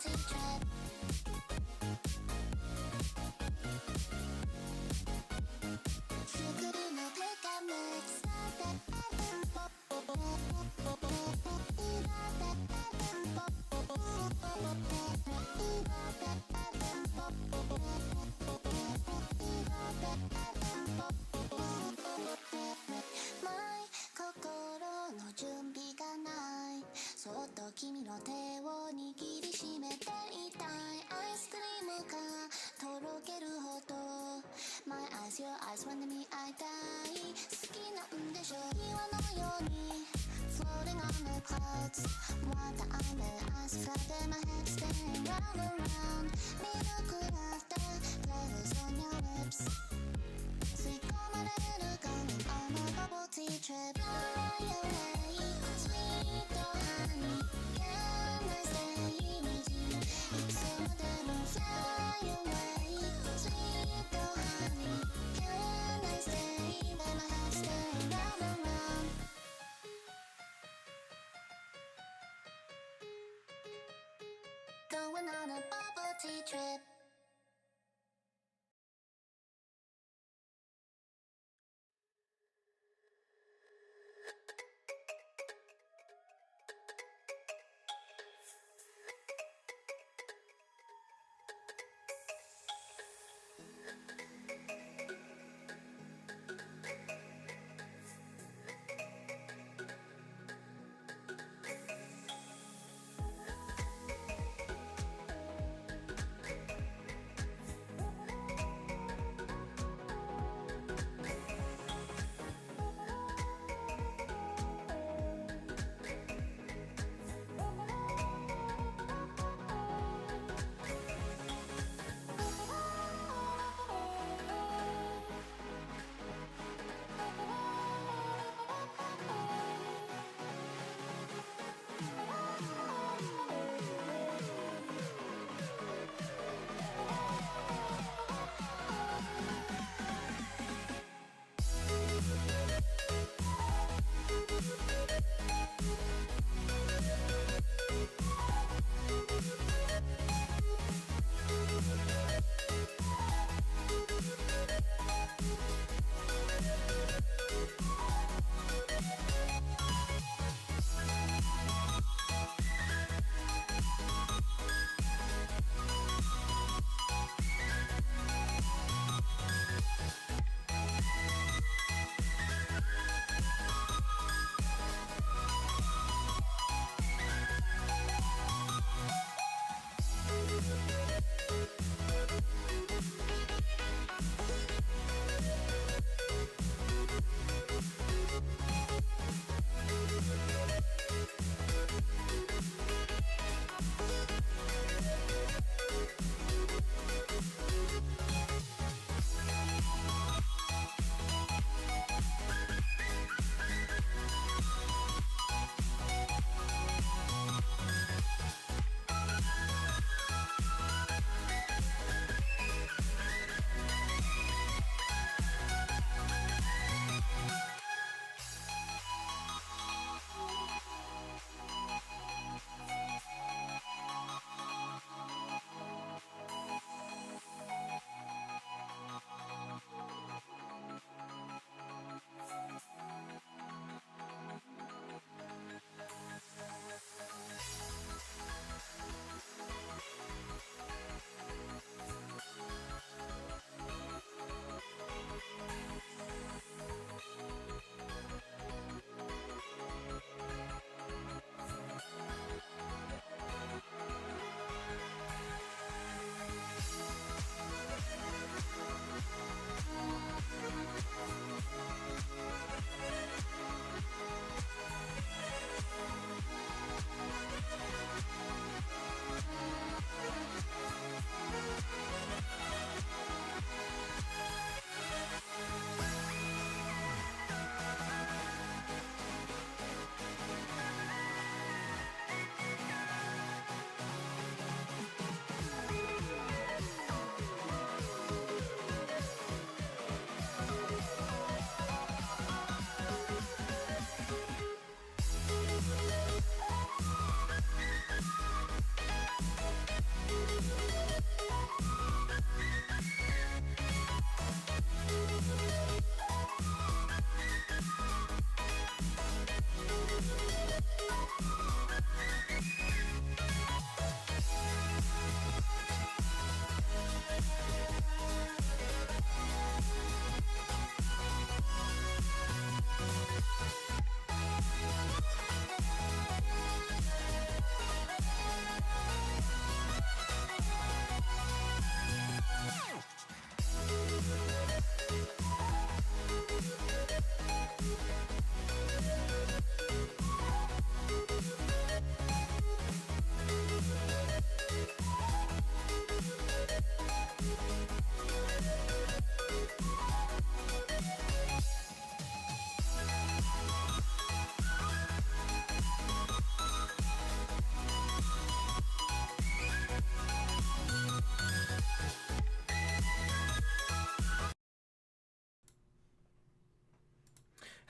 tea trip. Sugar no pickup mix. My 心の準備がないそっと君の手を握りしめていたいアイスクリームがとろけるほど My eyes, your eyes ワンで見合いたい好きなんでしょ岩のように Floating on the clouds What the I'm as flooded my head spinning round and round ミルクラテ Flavors on your lips 吸い込まれる画面 I'm a bubble tea trip Fly away Sweet honey Can I stay with you いつまでも Fly away Sweet honey Can I stay Let my head spin round and round Going on a bubble tea trip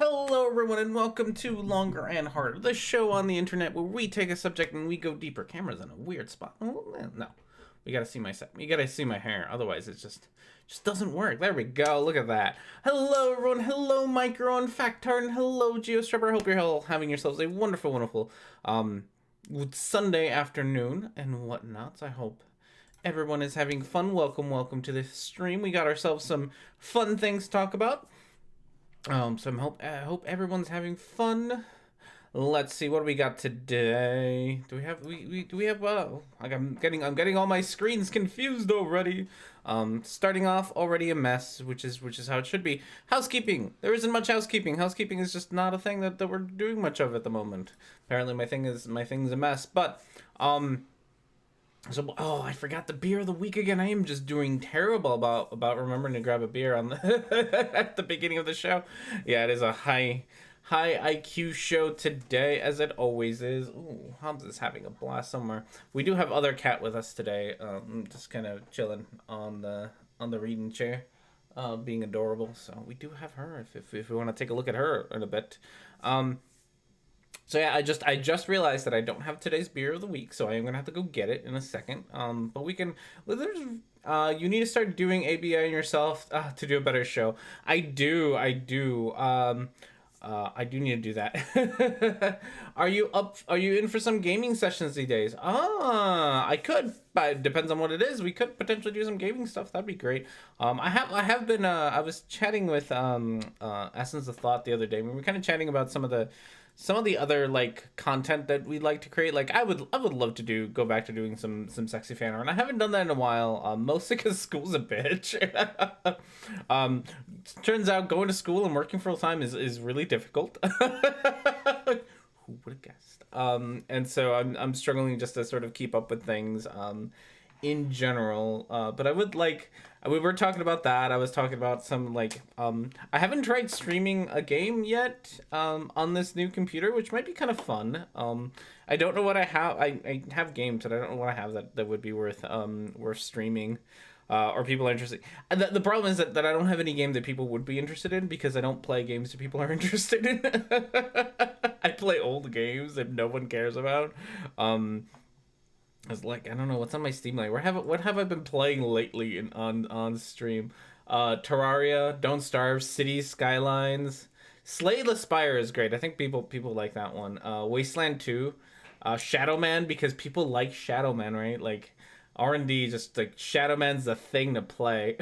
Hello, everyone, and welcome to Longer and Harder, the show on the internet where we take a subject and we go deeper. Camera's in a weird spot. Oh, no, we gotta see my set. You gotta see my hair, otherwise it just doesn't work. There we go. Look at that. Hello, everyone. Hello, Micro and Factard, and hello, Geostrapper. I hope you're all having yourselves a wonderful, wonderful Sunday afternoon and whatnot. I hope everyone is having fun. Welcome to this stream. We got ourselves some fun things to talk about. So I hope everyone's having fun. Let's see, what do we got today? Do we have I'm getting all my screens confused already. Starting off already a mess, which is how it should be. Housekeeping. There isn't much housekeeping. Housekeeping is just not a thing that we're doing much of at the moment. Apparently my thing's a mess. But so, I forgot the beer of the week again. I am just doing terrible about remembering to grab a beer on the at the beginning of the show. Yeah, it is a high IQ show today, as it always is. Ooh, Hamza is having a blast somewhere. We do have other cat with us today. Just kind of chilling on the reading chair, being adorable. So we do have her if we want to take a look at her in a bit. So yeah, I just realized that I don't have today's beer of the week, so I am gonna have to go get it in a second. But we can. You need to start doing ABI yourself to do a better show. I do. I do need to do that. Are you in for some gaming sessions these days? I could, but it depends on what it is. We could potentially do some gaming stuff. That'd be great. I have been. I was chatting with Essence of Thought the other day. We were kind of chatting about some of the other like content that we'd like to create. Like I would love to go back to doing some sexy fan art. I haven't done that in a while, mostly because school's a bitch. Turns out going to school and working full time is really difficult. Who would have guessed? And so I'm struggling just to sort of keep up with things in general. But I would like. We were talking about that. I was talking about some like I haven't tried streaming a game yet on this new computer, which might be kind of fun. I don't know what I have. I have games, but I don't know what I have that would be worth streaming or people are interested. And the problem is that I don't have any game that people would be interested in because I don't play games that people are interested in. I play old games that no one cares about. I was like, I don't know what's on my Steam like. What have I been playing lately on stream? Terraria, Don't Starve, Cities Skylines, Slay the Spire is great. I think people like that one. Wasteland 2, Shadow Man, because people like Shadow Man, right? Like R&D, just like Shadow Man's the thing to play.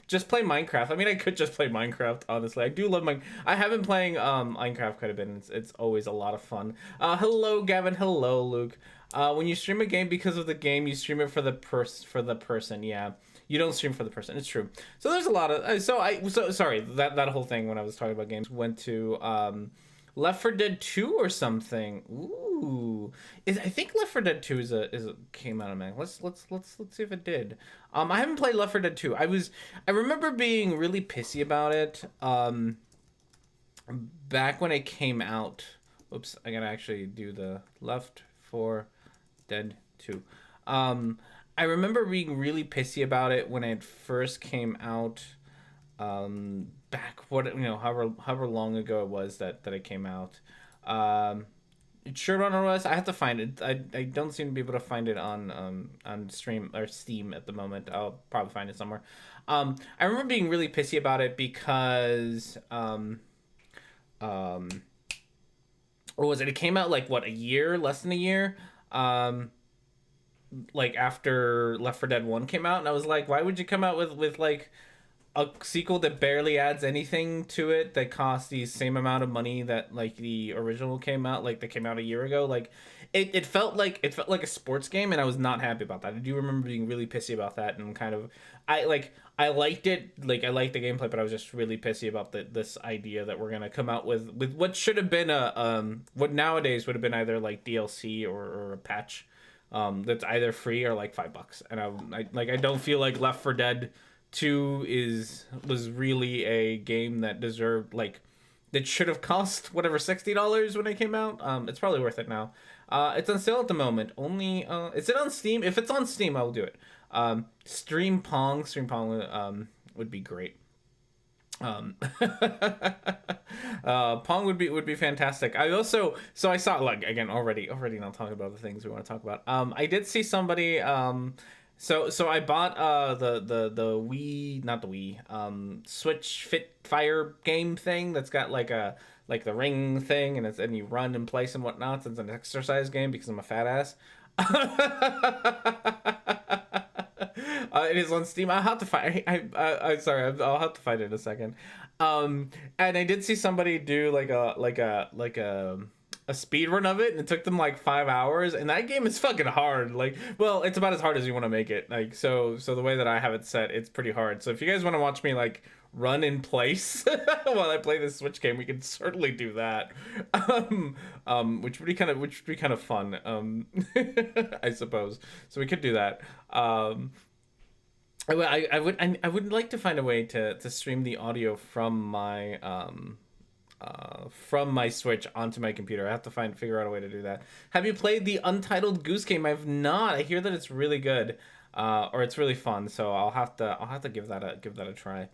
Just play Minecraft. I mean, I could just play Minecraft, honestly. I do love I have been playing Minecraft quite a bit, and it's always a lot of fun. Hello, Gavin. Hello, Luke. When you stream a game because of the game, you stream it for the person. Yeah, you don't stream for the person. It's true. So there's a lot of sorry, that whole thing when I was talking about games went to Left 4 Dead 2 or something. Ooh, I think Left 4 Dead 2 came out of Mac. Let's see if it did. I haven't played Left 4 Dead 2. I remember being really pissy about it. Back when it came out. Oops, I gotta actually do the Left 4 Dead 2. I remember being really pissy about it when it first came out. Back however long ago it was that it came out. It sure on OS. I have to find it. I don't seem to be able to find it on stream or Steam at the moment. I'll probably find it somewhere. I remember being really pissy about it because what was it? It came out like what, a year, less than a year. Like after Left 4 Dead 1 came out, and I was like, why would you come out with like a sequel that barely adds anything to it, that costs the same amount of money that like the original came out, like that came out a year ago? Like it felt like a sports game, and I was not happy about that. I do remember being really pissy about that, and kind of I liked it, like I liked the gameplay, but I was just really pissy about this idea that we're gonna come out with what should have been what nowadays would have been either like DLC or a patch that's either free or like $5. And I don't feel like Left 4 Dead 2 was really a game that deserved, like, that should have cost whatever $60 when it came out. It's probably worth it now. It's on sale at the moment. Only is it on Steam? If it's on Steam, I'll do it. Stream Pong would be great. Um, Pong would be fantastic. I also I saw, like, again, already not talking about the things we want to talk about. I did see somebody. So I bought the Wii, not the Wii, Switch Fit Fire game thing that's got like the ring thing, and you run in place and whatnot. It's an exercise game because I'm a fat ass. It is on Steam. I'll have to find. I'm sorry. I'll have to find it in a second. And I did see somebody do a speed run of it, and it took them like 5 hours. And that game is fucking hard. Like, well, it's about as hard as you want to make it. Like, so the way that I have it set, it's pretty hard. So if you guys want to watch me like run in place while I play this Switch game, we can certainly do that. Which would be kind of fun. I suppose. So we could do that. I would like to find a way to stream the audio from my Switch onto my computer. I have to figure out a way to do that. Have you played the Untitled Goose Game? I've not. I hear that it's really good, or it's really fun. So I'll have to give that a try.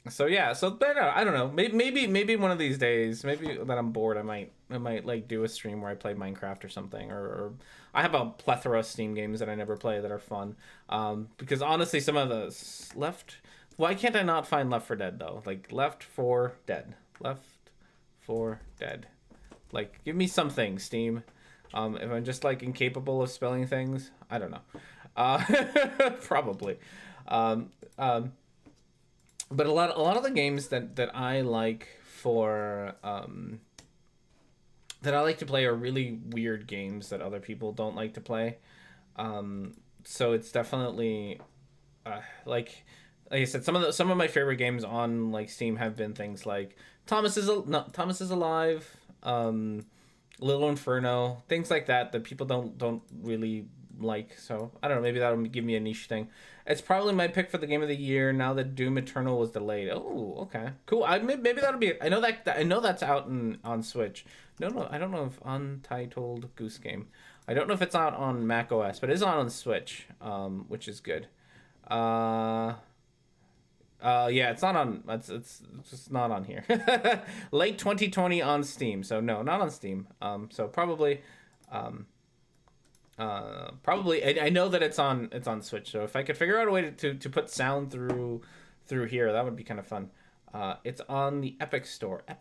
So yeah, but I don't know. Maybe one of these days, maybe that I'm bored, I might like do a stream where I play Minecraft or something, or I have a plethora of Steam games that I never play that are fun. Because honestly, some of the Left. Why can't I not find Left 4 Dead though? Like Left 4 Dead. Like, give me something, Steam. If I'm just like incapable of spelling things, I don't know. Probably. But a lot of the games that I like that I like to play are really weird games that other people don't like to play. So it's definitely like I said, some of my favorite games on like Steam have been things like Thomas is Alive, Little Inferno, things like that people don't really like. So I don't know, maybe that'll give me a niche thing. It's probably my pick for the game of the year now that Doom Eternal was delayed. Oh, okay, cool. Maybe that'll be. I know that's out on Switch. No, I don't know if Untitled Goose Game. I don't know if it's out on Mac OS, but it is on Switch, which is good. Yeah, it's not on. It's just not on here. Late 2020 on Steam. So no, not on Steam. So probably. Probably I know that it's on Switch, so if I could figure out a way to put sound through here, that would be kind of fun. It's on the Epic Store. Oh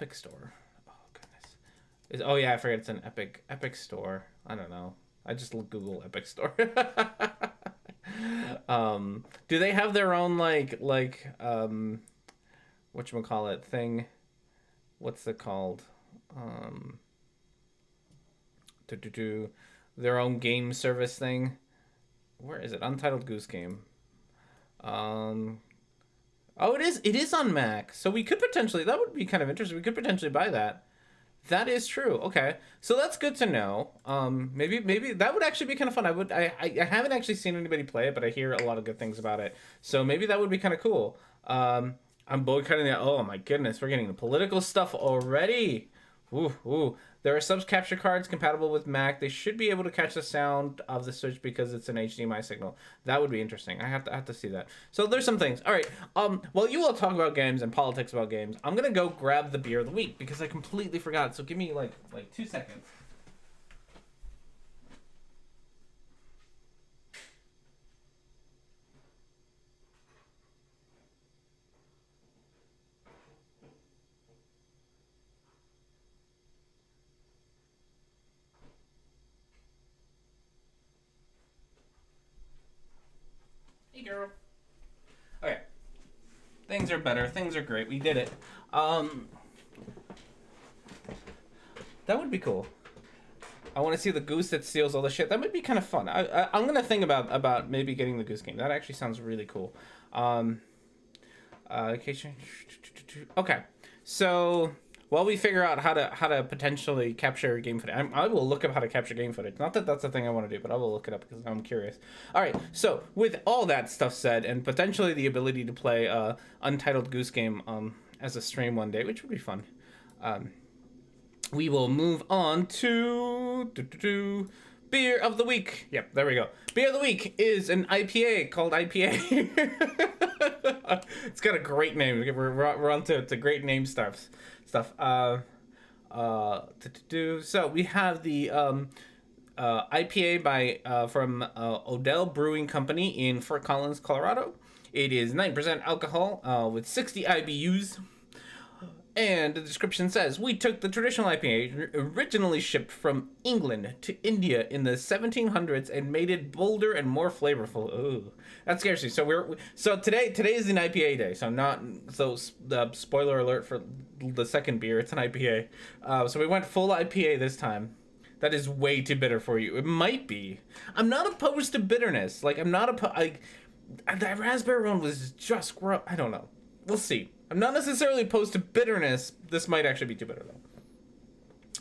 goodness. Oh yeah, I forget it's an Epic Store. I don't know. I just Google Epic Store. Do they have their own like whatchamacallit thing? What's it called? Their own game service thing. Where is it? Untitled Goose Game. Oh, it is on Mac. So we could potentially, that would be kind of interesting. We could potentially buy that. That is true. Okay. So that's good to know. Maybe that would actually be kind of fun. I haven't actually seen anybody play it, but I hear a lot of good things about it. So maybe that would be kind of cool. I'm boycotting that. Oh my goodness, we're getting the political stuff already. Ooh. There are subs capture cards compatible with Mac. They should be able to catch the sound of the Switch because it's an HDMI signal. That would be interesting. I have to see that. So there's some things. All right. While you all talk about games and politics about games, I'm gonna go grab the beer of the week because I completely forgot. So give me like 2 seconds. Hey, girl. Okay. Things are better. Things are great. We did it. That would be cool. I want to see the goose that steals all the shit. That would be kind of fun. I'm going to think about maybe getting the Goose Game. That actually sounds really cool. Okay. So while we figure out how to potentially capture game footage, I will look up how to capture game footage. Not that that's the thing I want to do, but I will look it up because I'm curious. All right. So with all that stuff said, and potentially the ability to play Untitled Goose Game as a stream one day, which would be fun, we will move on to beer of the week. Yep, there we go. Beer of the week is an IPA called IPA. It's got a great name. We're on to great name stuff. So we have the IPA from Odell Brewing Company in Fort Collins, Colorado. It is 9% alcohol with 60 IBUs. And the description says, we took the traditional IPA originally shipped from England to India in the 1700s and made it bolder and more flavorful. Ooh, that scares me. So today is an IPA day. The spoiler alert for the second beer. It's an IPA. So we went full IPA this time. That is way too bitter for you. It might be. I'm not opposed to bitterness. Like that raspberry one was just gross. I don't know. We'll see. I'm not necessarily opposed to bitterness. This might actually be too bitter,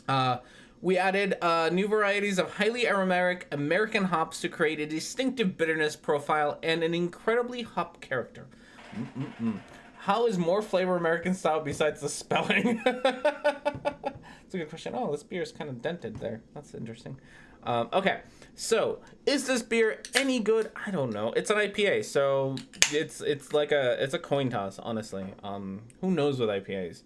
though. We added new varieties of highly aromatic American hops to create a distinctive bitterness profile and an incredibly hop character. How is more flavor American style besides the spelling? That's a good question. Oh, this beer is kind of dented there. That's interesting. Okay, so is this beer any good? I don't know. It's an IPA, so it's a coin toss, honestly. Who knows with IPAs?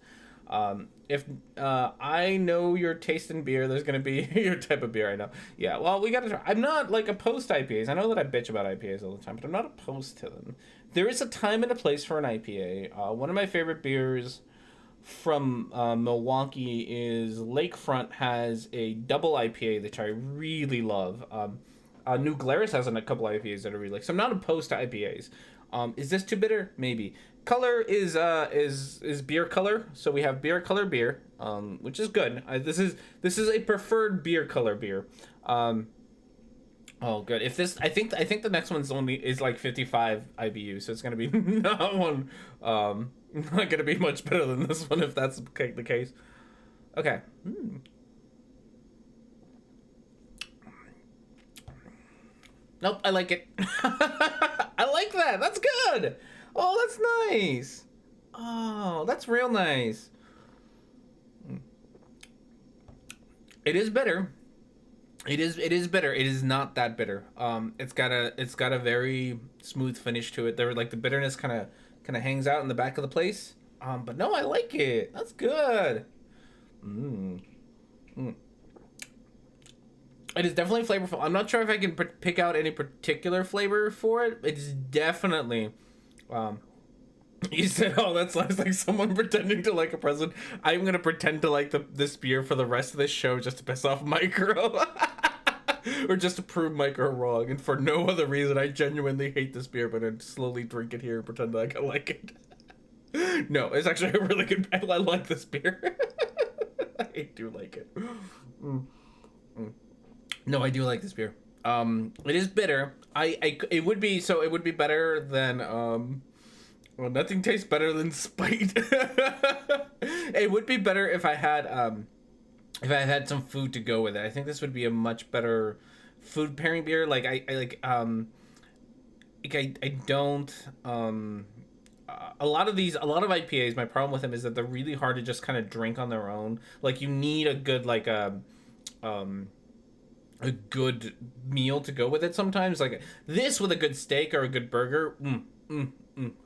If I know your taste in beer, there's gonna be your type of beer. I know. Yeah. Well, we gotta try. I'm not opposed to IPAs. I know that I bitch about IPAs all the time, but I'm not opposed to them. There is a time and a place for an IPA. One of my favorite beers from Milwaukee is Lakefront has a double IPA that I really love. New Glarus has a couple IPAs that I really like. So I'm not opposed to IPAs. Is this too bitter? Maybe. Color is beer color. So we have beer color beer, which is good. This is a preferred beer color beer. Oh, good. If this, I think the next one's is like 55 IBU, so it's gonna be not one. Not gonna be much better than this one if that's the case. Okay. Nope, I like it. I like that. That's good. Oh, that's nice. Oh, that's real nice. It is bitter. It is bitter. It is not that bitter. It's got a very smooth finish to it. There, like the bitterness kind of hangs out in the back of the place. But no, I like it. That's good. It is definitely flavorful. I'm not sure if I can pick out any particular flavor for it. It's definitely. You said, "Oh, that sounds like someone pretending to like a president." I'm gonna pretend to like this beer for the rest of this show just to piss off Micro, or just to prove Micro wrong, and for no other reason. I genuinely hate this beer, but I'd slowly drink it here and pretend like I like it. No, it's actually a really good. I like this beer. I do like it. No, I do like this beer. It is bitter. It would be better than well, nothing tastes better than spite. It would be better if I had some food to go with it. I think this would be a much better food pairing beer. Like I don't a lot of IPAs, my problem with them is that they're really hard to just kind of drink on their own. Like you need a good a good meal to go with it sometimes. Like this with a good steak or a good burger,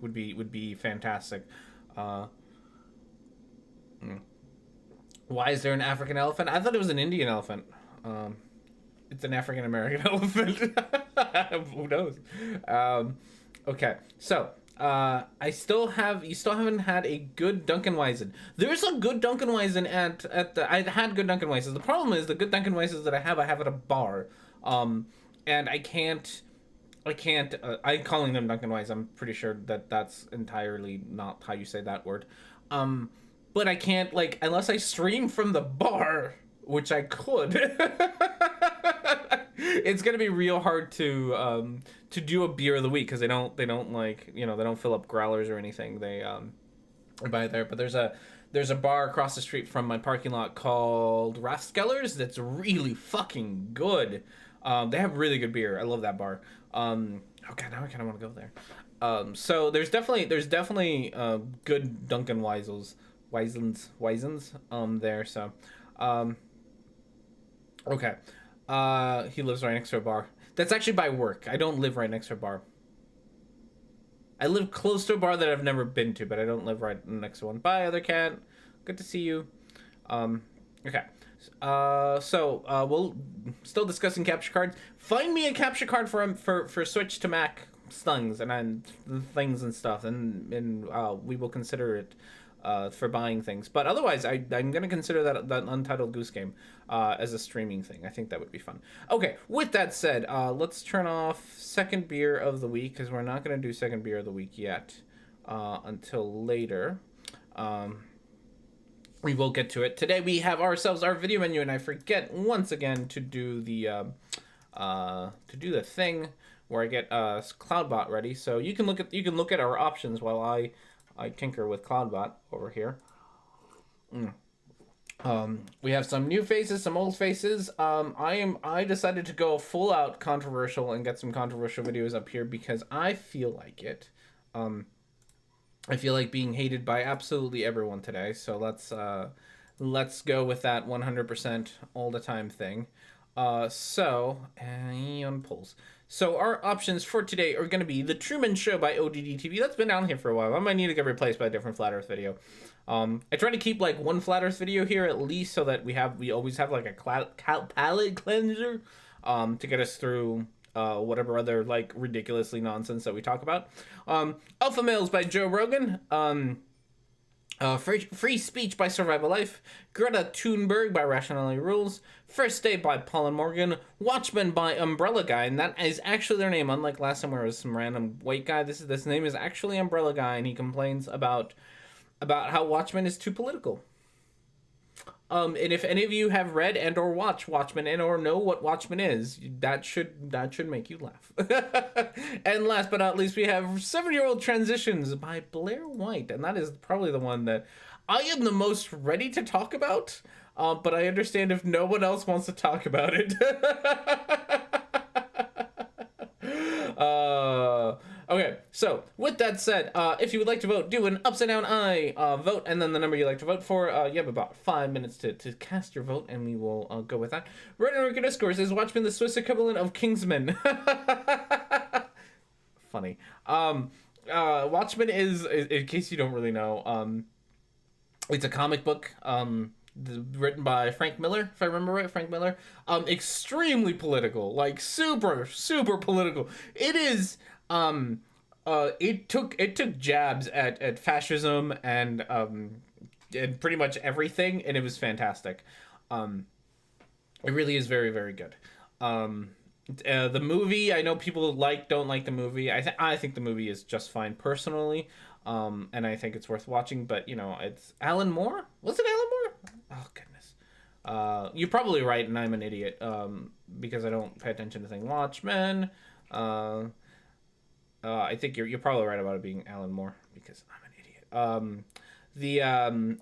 would be fantastic. Why is there an African elephant? I thought it was an Indian elephant. It's an African American elephant. Who knows? Okay, so you still haven't had a good Dunkenweizen. There's a good Dunkenweizen I had good Dunkenweizens. The problem is the good Dunkenweizens that I have at a bar, and I'm calling them Dunkenweizen. I'm pretty sure that that's entirely not how you say that word. But I can't, like, unless I stream from the bar, which I could. It's gonna be real hard to do a beer of the week because they don't like, they don't fill up growlers or anything. They buy it there. But there's a bar across the street from my parking lot called Rathskellers that's really fucking good. They have really good beer. I love that bar. Oh god, now I kind of want to go there. So there's definitely good Dunkenweizens there. So okay. He lives right next to a bar. That's actually by work. I don't live right next to a bar. I live close to a bar that I've never been to, but I don't live right next to one. Bye, other cat. Good to see you. Okay. We'll still discussing capture cards. Find me a capture card for Switch to Mac things and things and stuff, and we will consider it for buying things. But otherwise, I'm gonna consider that Untitled Goose Game as a streaming thing. I think that would be fun. Okay, with that said, let's turn off second beer of the week, because we're not gonna do second beer of the week yet until later. We will get to it. Today we have ourselves our video menu, and I forget once again to do the thing where I get Cloudbot ready. So you can look at our options while I tinker with Cloudbot over here. We have some new faces, some old faces. I decided to go full out controversial and get some controversial videos up here because I feel like it. I feel like being hated by absolutely everyone today. So let's go with that 100% all the time thing. And polls. So our options for today are going to be The Truman Show by ODD TV. That's been down here for a while. I might need to get replaced by a different Flat Earth video. I try to keep like one Flat Earth video here at least, so that we always have like a palate cleanser to get us through whatever other like ridiculously nonsense that we talk about. Alpha Males by Joe Rogan. Free Speech by Survival Life, Greta Thunberg by Rationality Rules, First Day by Paul and Morgan, Watchmen by Umbrella Guy, and that is actually their name, unlike last time where it was some random white guy. This name is actually Umbrella Guy, and he complains about how Watchmen is too political. And if any of you have read and or watched Watchmen and or know what Watchmen is, that should make you laugh. And last but not least, we have 7-Year-Old Transitions by Blair White, and that is probably the one that I am the most ready to talk about. But I understand if no one else wants to talk about it. Okay, so with that said, if you would like to vote, do an upside down I vote, and then the number you like to vote for. You have about 5 minutes to cast your vote, and we will go with that. Rhetoric&Discourse is Watchmen the Swiss equivalent of Kingsman. Funny. Watchmen is, in case you don't really know, it's a comic book written by Frank Miller, if I remember right. Frank Miller. Extremely political, like super political. It is. It took jabs at fascism and pretty much everything, and it was fantastic. It really is very, very good. The movie, I know people don't like the movie. I think the movie is just fine personally, and I think it's worth watching. But you know, it's Alan Moore. Was it Alan Moore? Oh goodness. You're probably right, and I'm an idiot because I don't pay attention to things. Watchmen. I think you're probably right about it being Alan Moore because I'm an idiot.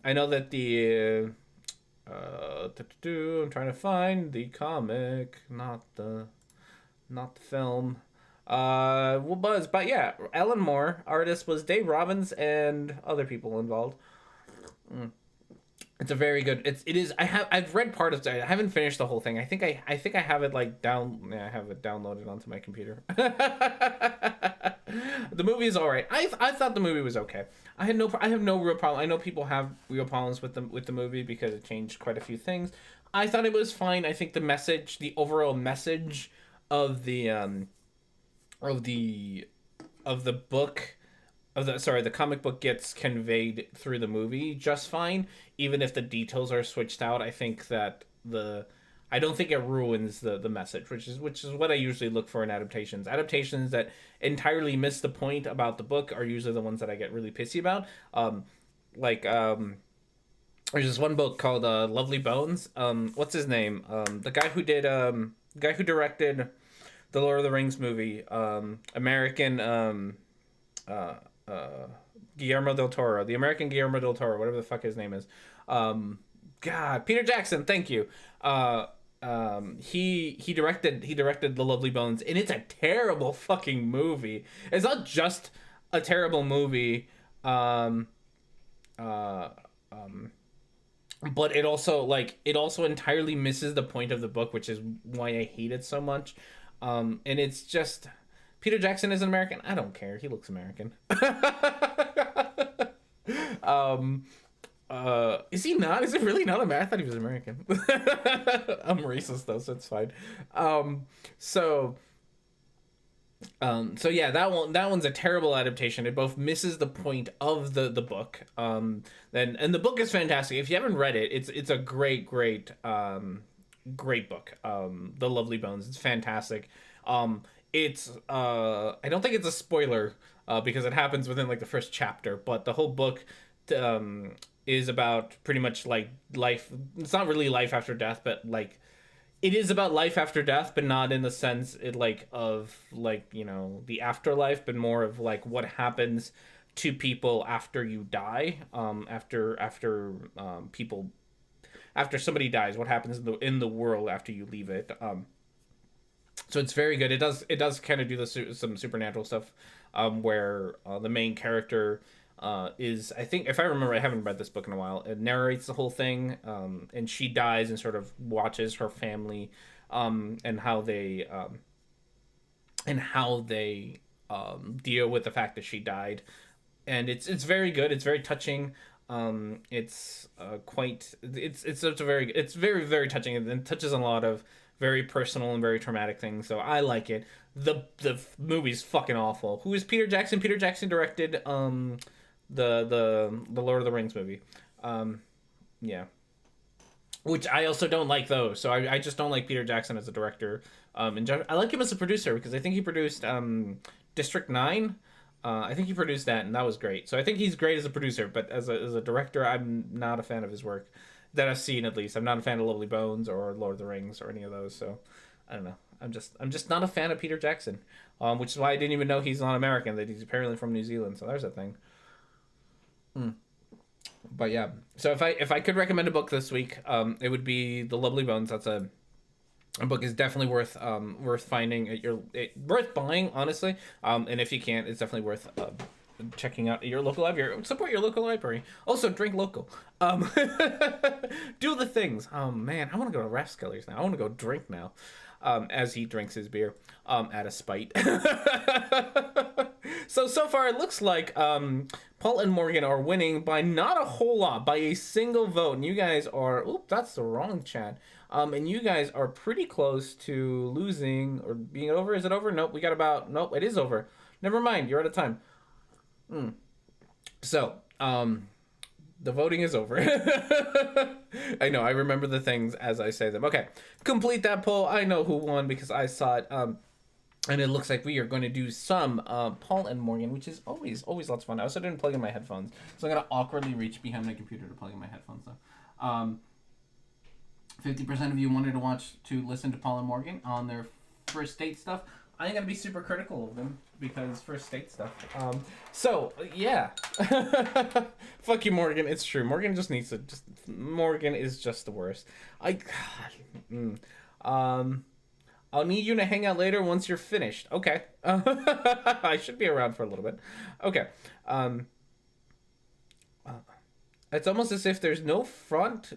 I know that I'm trying to find the comic, not the film. We'll buzz, but yeah, Alan Moore. Artist was Dave Robbins and other people involved. It's a very good. It is. I've read part of it. I haven't finished the whole thing. I think I have it like down. Yeah, I have it downloaded onto my computer. The movie is all right. I thought the movie was okay. I have no real problem. I know people have real problems with the movie because it changed quite a few things. I thought it was fine. I think the overall message of the book. The comic book gets conveyed through the movie just fine, even if the details are switched out. I think that I don't think it ruins the message, which is what I usually look for in adaptations. Adaptations that entirely miss the point about the book are usually the ones that I get really pissy about. There's this one book called Lovely Bones. What's his name? The guy who directed the Lord of the Rings movie, American. Guillermo del Toro, the American Guillermo del Toro, whatever the fuck his name is. Peter Jackson, thank you. He directed The Lovely Bones, and it's a terrible fucking movie. It's not just a terrible movie, but it also entirely misses the point of the book, which is why I hate it so much. And it's just Peter Jackson is an American. I don't care. He looks American. Is he not? Is it really not American? I thought he was American. I'm racist though, so it's fine. So yeah, that one's a terrible adaptation. It both misses the point of the book. And the book is fantastic. If you haven't read it, it's a great great book. The Lovely Bones. It's fantastic. It's I don't think it's a spoiler because it happens within like the first chapter, but the whole book is about pretty much like life. It's not really life after death, but like it is about life after death, but not in the sense it like of like, you know, the afterlife, but more of like what happens to people after you die. After somebody dies, what happens in the world after you leave it. So it's very good. It does kind of do some supernatural stuff, where the main character is, I think, if I remember, I haven't read this book in a while. It narrates the whole thing, and she dies and sort of watches her family, and how they deal with the fact that she died, and it's very good. It's very touching. It's very very touching and touches on a lot of very personal and very traumatic things. So I like it. The movie's fucking awful. Who is Peter Jackson? Peter Jackson directed the Lord of the Rings movie. Yeah. Which I also don't like those. So I just don't like Peter Jackson as a director. In general, I like him as a producer because I think he produced District 9. I think he produced that, and that was great. So I think he's great as a producer, but as a director, I'm not a fan of his work that I've seen. At least I'm not a fan of Lovely Bones or Lord of the Rings or any of those. So I don't know. I'm just not a fan of Peter Jackson, which is why I didn't even know he's not American. That he's apparently from New Zealand. So there's a thing. But yeah, so if I could recommend a book this week, it would be The Lovely Bones. That's a book is definitely worth finding at worth buying, honestly. And if you can't, it's definitely worth checking out your local library. Support your local library. Also, drink local. Do the things. Oh man, I want to go to Rathskeller's now. I want to go drink now. As he drinks his beer, out of spite. So far it looks like Paul and Morgan are winning by not a whole lot, by a single vote. And you guys are, that's the wrong chat. And you guys are pretty close to losing or being over. Is it over? Nope, nope, it is over. Never mind, you're out of time. So, the voting is over. I know, I remember the things as I say them. Okay, complete that poll. I know who won because I saw it. And it looks like we are going to do some Paul and Morgan, which is always lots of fun. I also didn't plug in my headphones, so I'm going to awkwardly reach behind my computer to plug in my headphones. So, 50% of you wanted to listen to Paul and Morgan on their first date stuff. I ain't gonna be super critical of them because first date stuff. So yeah, fuck you, Morgan. It's true. Morgan just needs to Morgan is just the worst. I'll need you to hang out later once you're finished. Okay. I should be around for a little bit. Okay. It's almost as if there's no front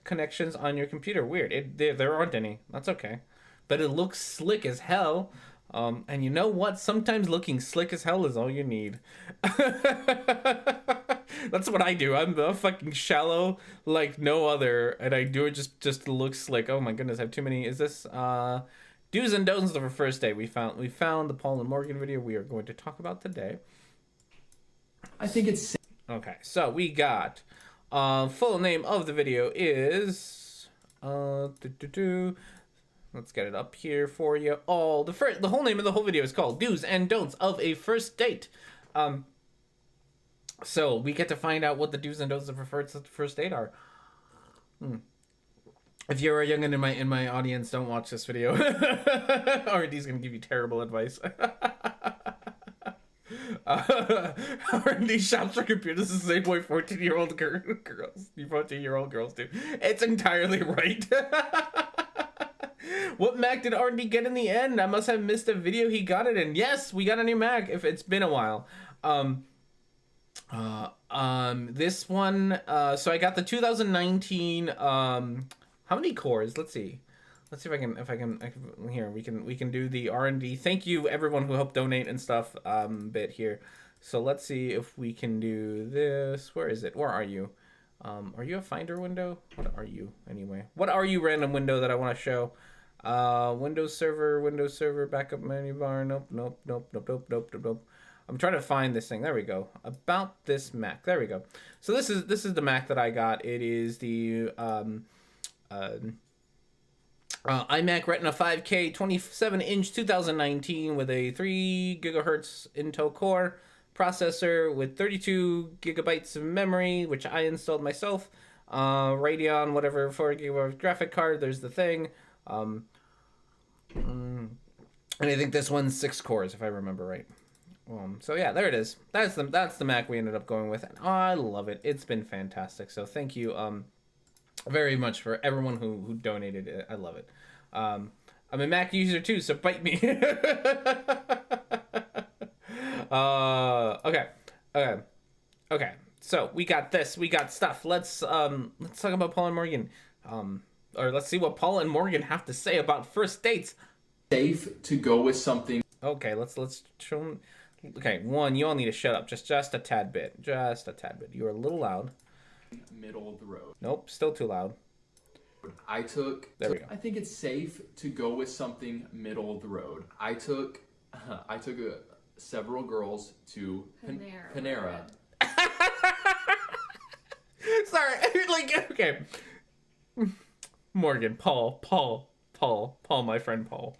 connections on your computer. Weird. There aren't any. That's okay. But it looks slick as hell. And you know what? Sometimes looking slick as hell is all you need. That's what I do. I'm fucking shallow like no other, and I do it just to look slick. Oh my goodness, I have too many. Is this do's and don'ts of our first day? We found the Paul and Morgan video we are going to talk about today. I think it's okay. So we got full name of the video is let's get it up here for you all. The whole name of the whole video is called Do's and Don'ts of a First Date. So we get to find out what the do's and don'ts of a first date are. If you're a youngin' in my audience, don't watch this video. R&D's gonna give you terrible advice. R&D shops for computers the same way 14-year-old girls. You 14-year-old girls do. It's entirely right. What Mac did R&D get in the end? I must have missed a video he got it in. Yes, we got a new Mac. If it's been a while. This one. So I got the 2019. How many cores? Let's see. let's see if I can here we can do the R&D. Thank you everyone who helped donate and stuff bit here. So let's see if we can do this. Where is it? Where are you? Are you a Finder window? What are you anyway? What are you, random window that I want to show? Windows Server, backup menu bar. Nope. I'm trying to find this thing. There we go. About this Mac. There we go. So this is the Mac that I got. It is the iMac Retina 5K 27-inch 2019 with a 3 gigahertz Intel Core processor with 32 gigabytes of memory, which I installed myself. Radeon, whatever, 4 gigabyte graphic card. There's the thing. And I think this one's 6 cores, if I remember right. So yeah, there it is. That's the Mac we ended up going with, and I love it. It's been fantastic. So thank you very much for everyone who donated it. I love it. I'm a Mac user too, so bite me. Okay. So we got this. We got stuff. Let's talk about Paul and Morgan. Or let's see what Paul and Morgan have to say about first dates. Safe to go with something. Okay, let's show them. Okay, one, you all need to shut up just a tad bit. Just a tad bit. You're a little loud. Middle of the road. Nope, still too loud. There we go. I think it's safe to go with something middle of the road. I took several girls to Panera. Sorry, like, okay. Morgan, Paul, my friend Paul.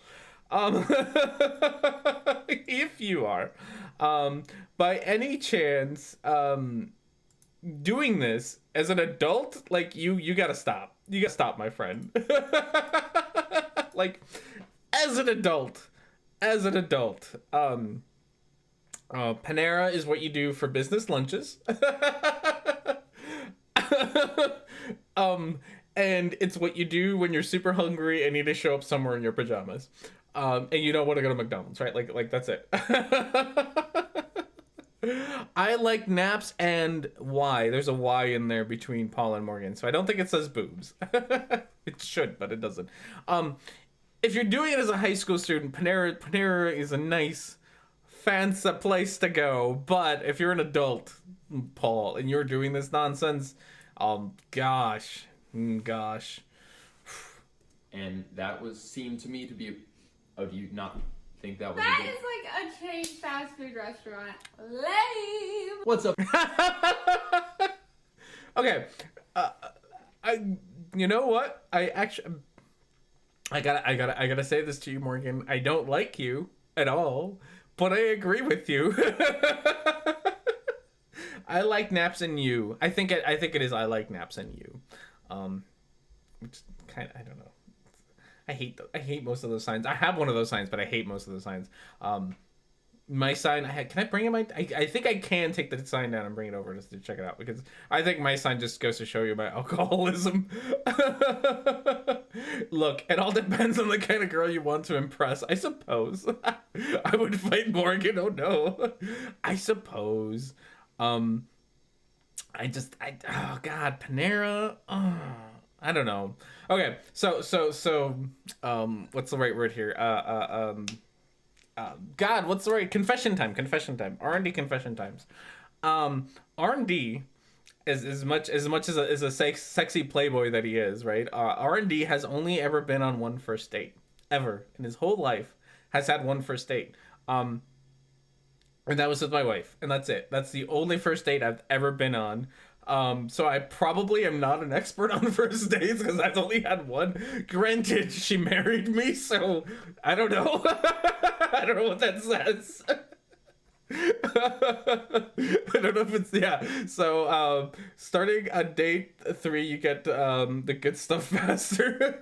If you are, by any chance, doing this as an adult, like, you gotta stop. You gotta stop, my friend. Like, as an adult, Panera is what you do for business lunches. And it's what you do when you're super hungry and need to show up somewhere in your pajamas. And you don't want to go to McDonald's, right? Like that's it. I like naps and Y. There's a Y in there between Paul and Morgan, so I don't think it says boobs. It should, but it doesn't. If you're doing it as a high school student, Panera is a nice, fancy place to go. But if you're an adult, Paul, and you're doing this nonsense, gosh. And that seemed to me to be. Oh, do you not think that was? That is like a chain fast food restaurant. Lame. What's up? Okay, you know what? I gotta say this to you, Morgan. I don't like you at all, but I agree with you. I like naps and you. I think it is. I like naps and you. Which kind of, I don't know. I hate most of those signs. I have one of those signs, but I hate most of the signs. My sign, can I bring it? I think I can take the sign down and bring it over just to check it out, because I think my sign just goes to show you my alcoholism. Look, it all depends on the kind of girl you want to impress, I suppose. I would fight Morgan. Oh no. I suppose. Oh God, Panera. Oh, I don't know. Okay, so what's the right word here? God, what's the right? Confession time. R&D confession times. R&D, as much as a sexy playboy that he is, right? R&D has only ever been on one first date, ever in his whole life. Has had one first date. And that was with my wife, and that's it. That's the only first date I've ever been on. So I probably am not an expert on first dates because I've only had one. Granted, she married me, so I don't know. I don't know what that says. I don't know if it's, yeah. So, starting on date 3, you get, the good stuff faster.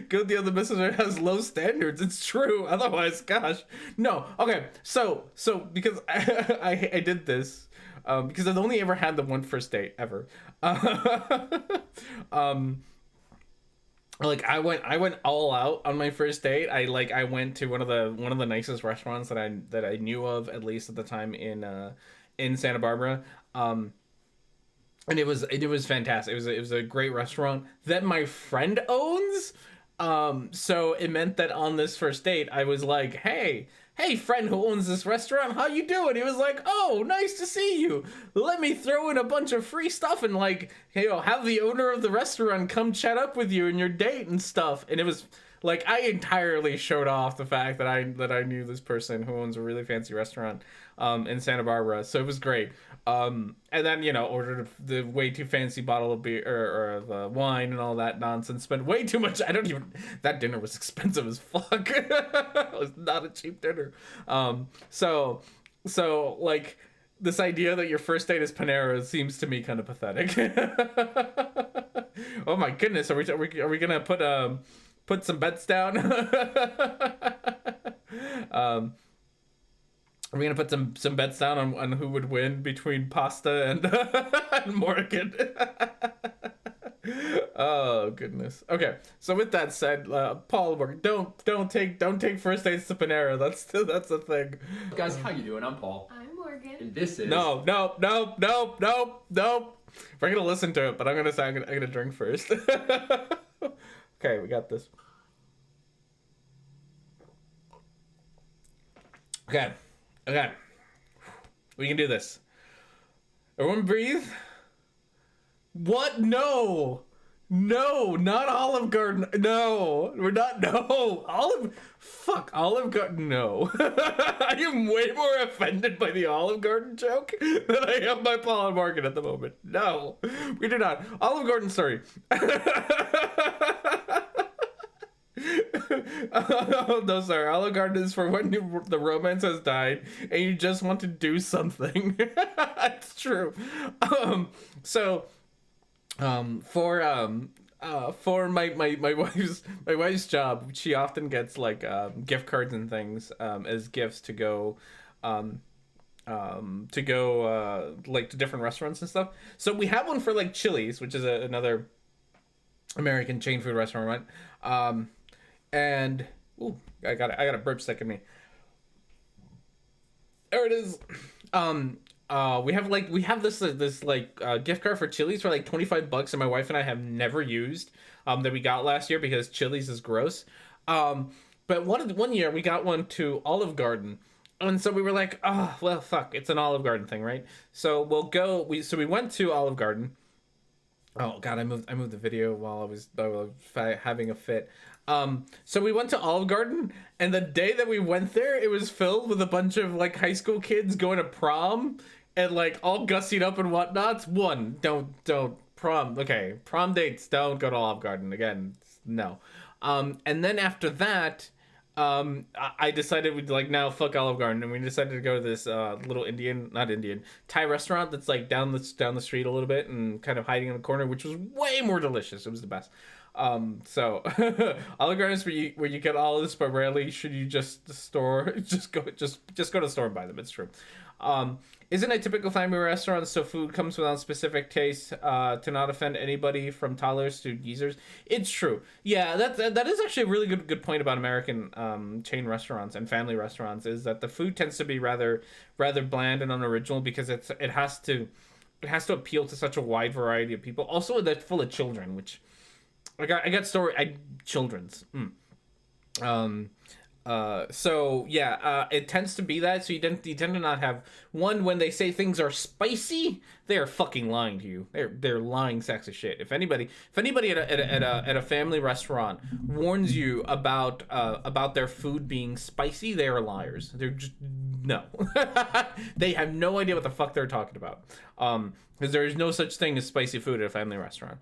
Good deal, the messenger has low standards. It's true. Otherwise, gosh. No. Okay. So because I did this, because I've only ever had the one first date ever. Like I went all out on my first date. I went to one of the nicest restaurants that I knew of, at least at the time, in Santa Barbara. And it was fantastic. It was a great restaurant that my friend owns. So it meant that on this first date, I was like, hey, friend who owns this restaurant, how you doing? He was like, oh, nice to see you. Let me throw in a bunch of free stuff and like, have the owner of the restaurant come chat up with you and your date and stuff. And it was like, I entirely showed off the fact that I knew this person who owns a really fancy restaurant in Santa Barbara. So it was great. And then, ordered the way too fancy bottle of beer or of wine and all that nonsense. Spent way too much. That dinner was expensive as fuck. It was not a cheap dinner. So like this idea that your first date is Panera seems to me kind of pathetic. Oh my goodness. Are we going to put some bets down? Are we gonna put some bets down on who would win between Pasta and, and Morgan? Oh goodness. Okay, so with that said, Paul, don't take first dates to Panera. That's the thing. Guys, how you doing? I'm Paul. I'm Morgan. And this is No. We're gonna listen to it, but I'm gonna drink first. Okay, we got this. Okay. We can do this. Everyone breathe. What? No, not Olive Garden. No, we're not. No, Olive Garden. No. I am way more offended by the Olive Garden joke than I am by Paul and Morgan at the moment. No, we do not. Olive Garden, sorry. Oh, no, sorry. Olive Garden is for when the romance has died and you just want to do something. That's true. For my wife's job, she often gets like gift cards and things as gifts to go like to different restaurants and stuff. So we have one for like Chili's, which is another American chain food restaurant, right? And ooh, I got a burp stuck in me. There it is. We have this gift card for Chili's for like $25, and my wife and I have never used that we got last year because Chili's is gross. But one year we got one to Olive Garden, and so we were like, oh well, fuck, it's an Olive Garden thing, right? So we went to Olive Garden. Oh god, I moved the video while I was having a fit. So we went to Olive Garden, and the day that we went there, it was filled with a bunch of like high school kids going to prom and like all gussied up and whatnots. Don't prom. Okay, prom dates, don't go to Olive Garden again. No. And then after that, I decided we'd like, now fuck Olive Garden, and we decided to go to this little Thai restaurant that's like down the street a little bit and kind of hiding in the corner, which was way more delicious. It was the best. So Olive Garden is where you get all this, but rarely should you just go to the store and buy them. It's true. Isn't a typical family restaurant, so food comes without specific taste to not offend anybody from toddlers to geezers. It's true. Yeah, that is actually a really good point about American chain restaurants and family restaurants, is that the food tends to be rather bland and unoriginal because it has to appeal to such a wide variety of people. Also, they're full of children, which children's. So yeah, it tends to be that. So you tend to not have one when they say things are spicy, they are fucking lying to you. They're lying sacks of shit. If anybody at a family restaurant warns you about their food being spicy, they are liars. They're just no. They have no idea what the fuck they're talking about. Because there is no such thing as spicy food at a family restaurant.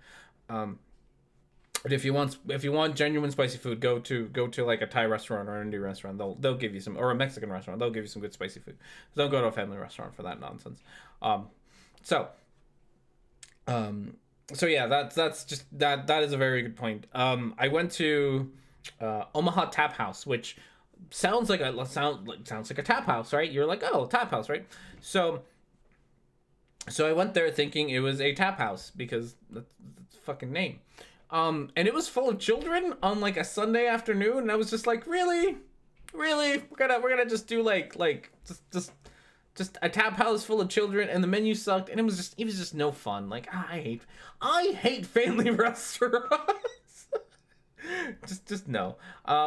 But if you want genuine spicy food, go to like a Thai restaurant or an Indian restaurant. They'll give you some, or a Mexican restaurant. They'll give you some good spicy food. Don't go to a family restaurant for that nonsense. So yeah, that's just that is a very good point. I went to Omaha Tap House, which sounds like a tap house, right? You're like, oh, tap house, right? So I went there thinking it was a tap house because that's the fucking name. And it was full of children on like a Sunday afternoon, and I was just like, really, we're gonna just do like just a tap house full of children, and the menu sucked, and it was just no fun. Like I hate family restaurants. just no.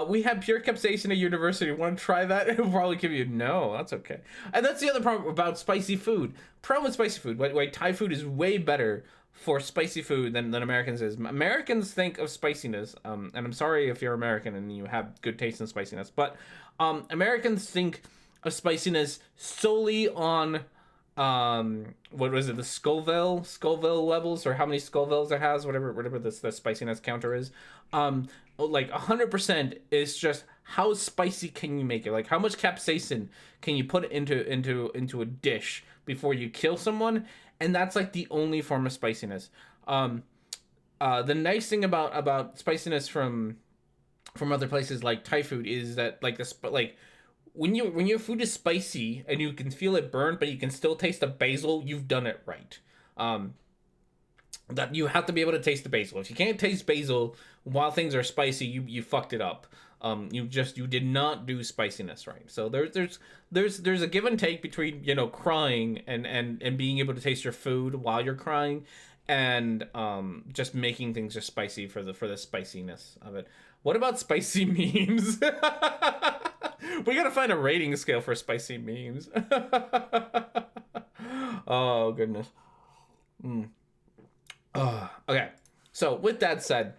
We have pure capsaicin at university. Want to try that? It'll probably give you no. That's okay. And that's the other problem about spicy food. Problem with spicy food. Why Thai food is way better for spicy food than Americans is. Americans think of spiciness, and I'm sorry if you're American and you have good taste in spiciness, but Americans think of spiciness solely on what was it, the Scoville levels, or how many Scovilles it has, whatever the spiciness counter is. Like 100% is just how spicy can you make it, like how much capsaicin can you put into a dish before you kill someone, and that's like the only form of spiciness. The nice thing about spiciness from other places like Thai food is that like when your food is spicy and you can feel it burn, but you can still taste the basil, you've done it right. That you have to be able to taste the basil. If you can't taste basil while things are spicy, you fucked it up. You did not do spiciness right. So there's a give and take between, you know, crying and being able to taste your food while you're crying, and just making things just spicy for the spiciness of it. What about spicy memes? We gotta find a rating scale for spicy memes. Oh goodness. Okay. So with that said,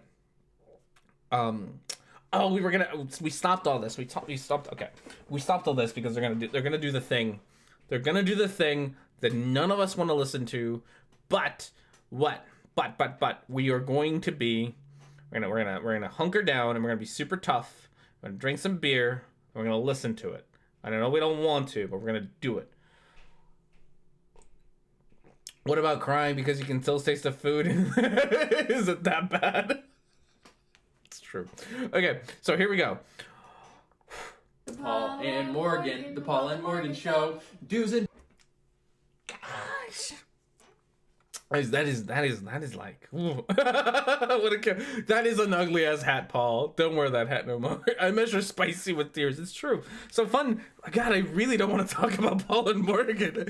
we stopped all this. We stopped. Okay, we stopped all this because they're gonna do the thing. They're gonna do the thing that none of us want to listen to. But what? But we are going to be. We're gonna hunker down and we're gonna be super tough. We're gonna drink some beer. And we're gonna listen to it. I don't know we don't want to, but we're gonna do it. What about crying because you can still taste the food? Is it that bad? It's true. Okay, so here we go. The Paul and Morgan Show. Do's and Gosh. That is like, ooh. That is an ugly ass hat, Paul. Don't wear that hat no more. I measure spicy with tears. It's true. So fun. God, I really don't want to talk about Paul and Morgan.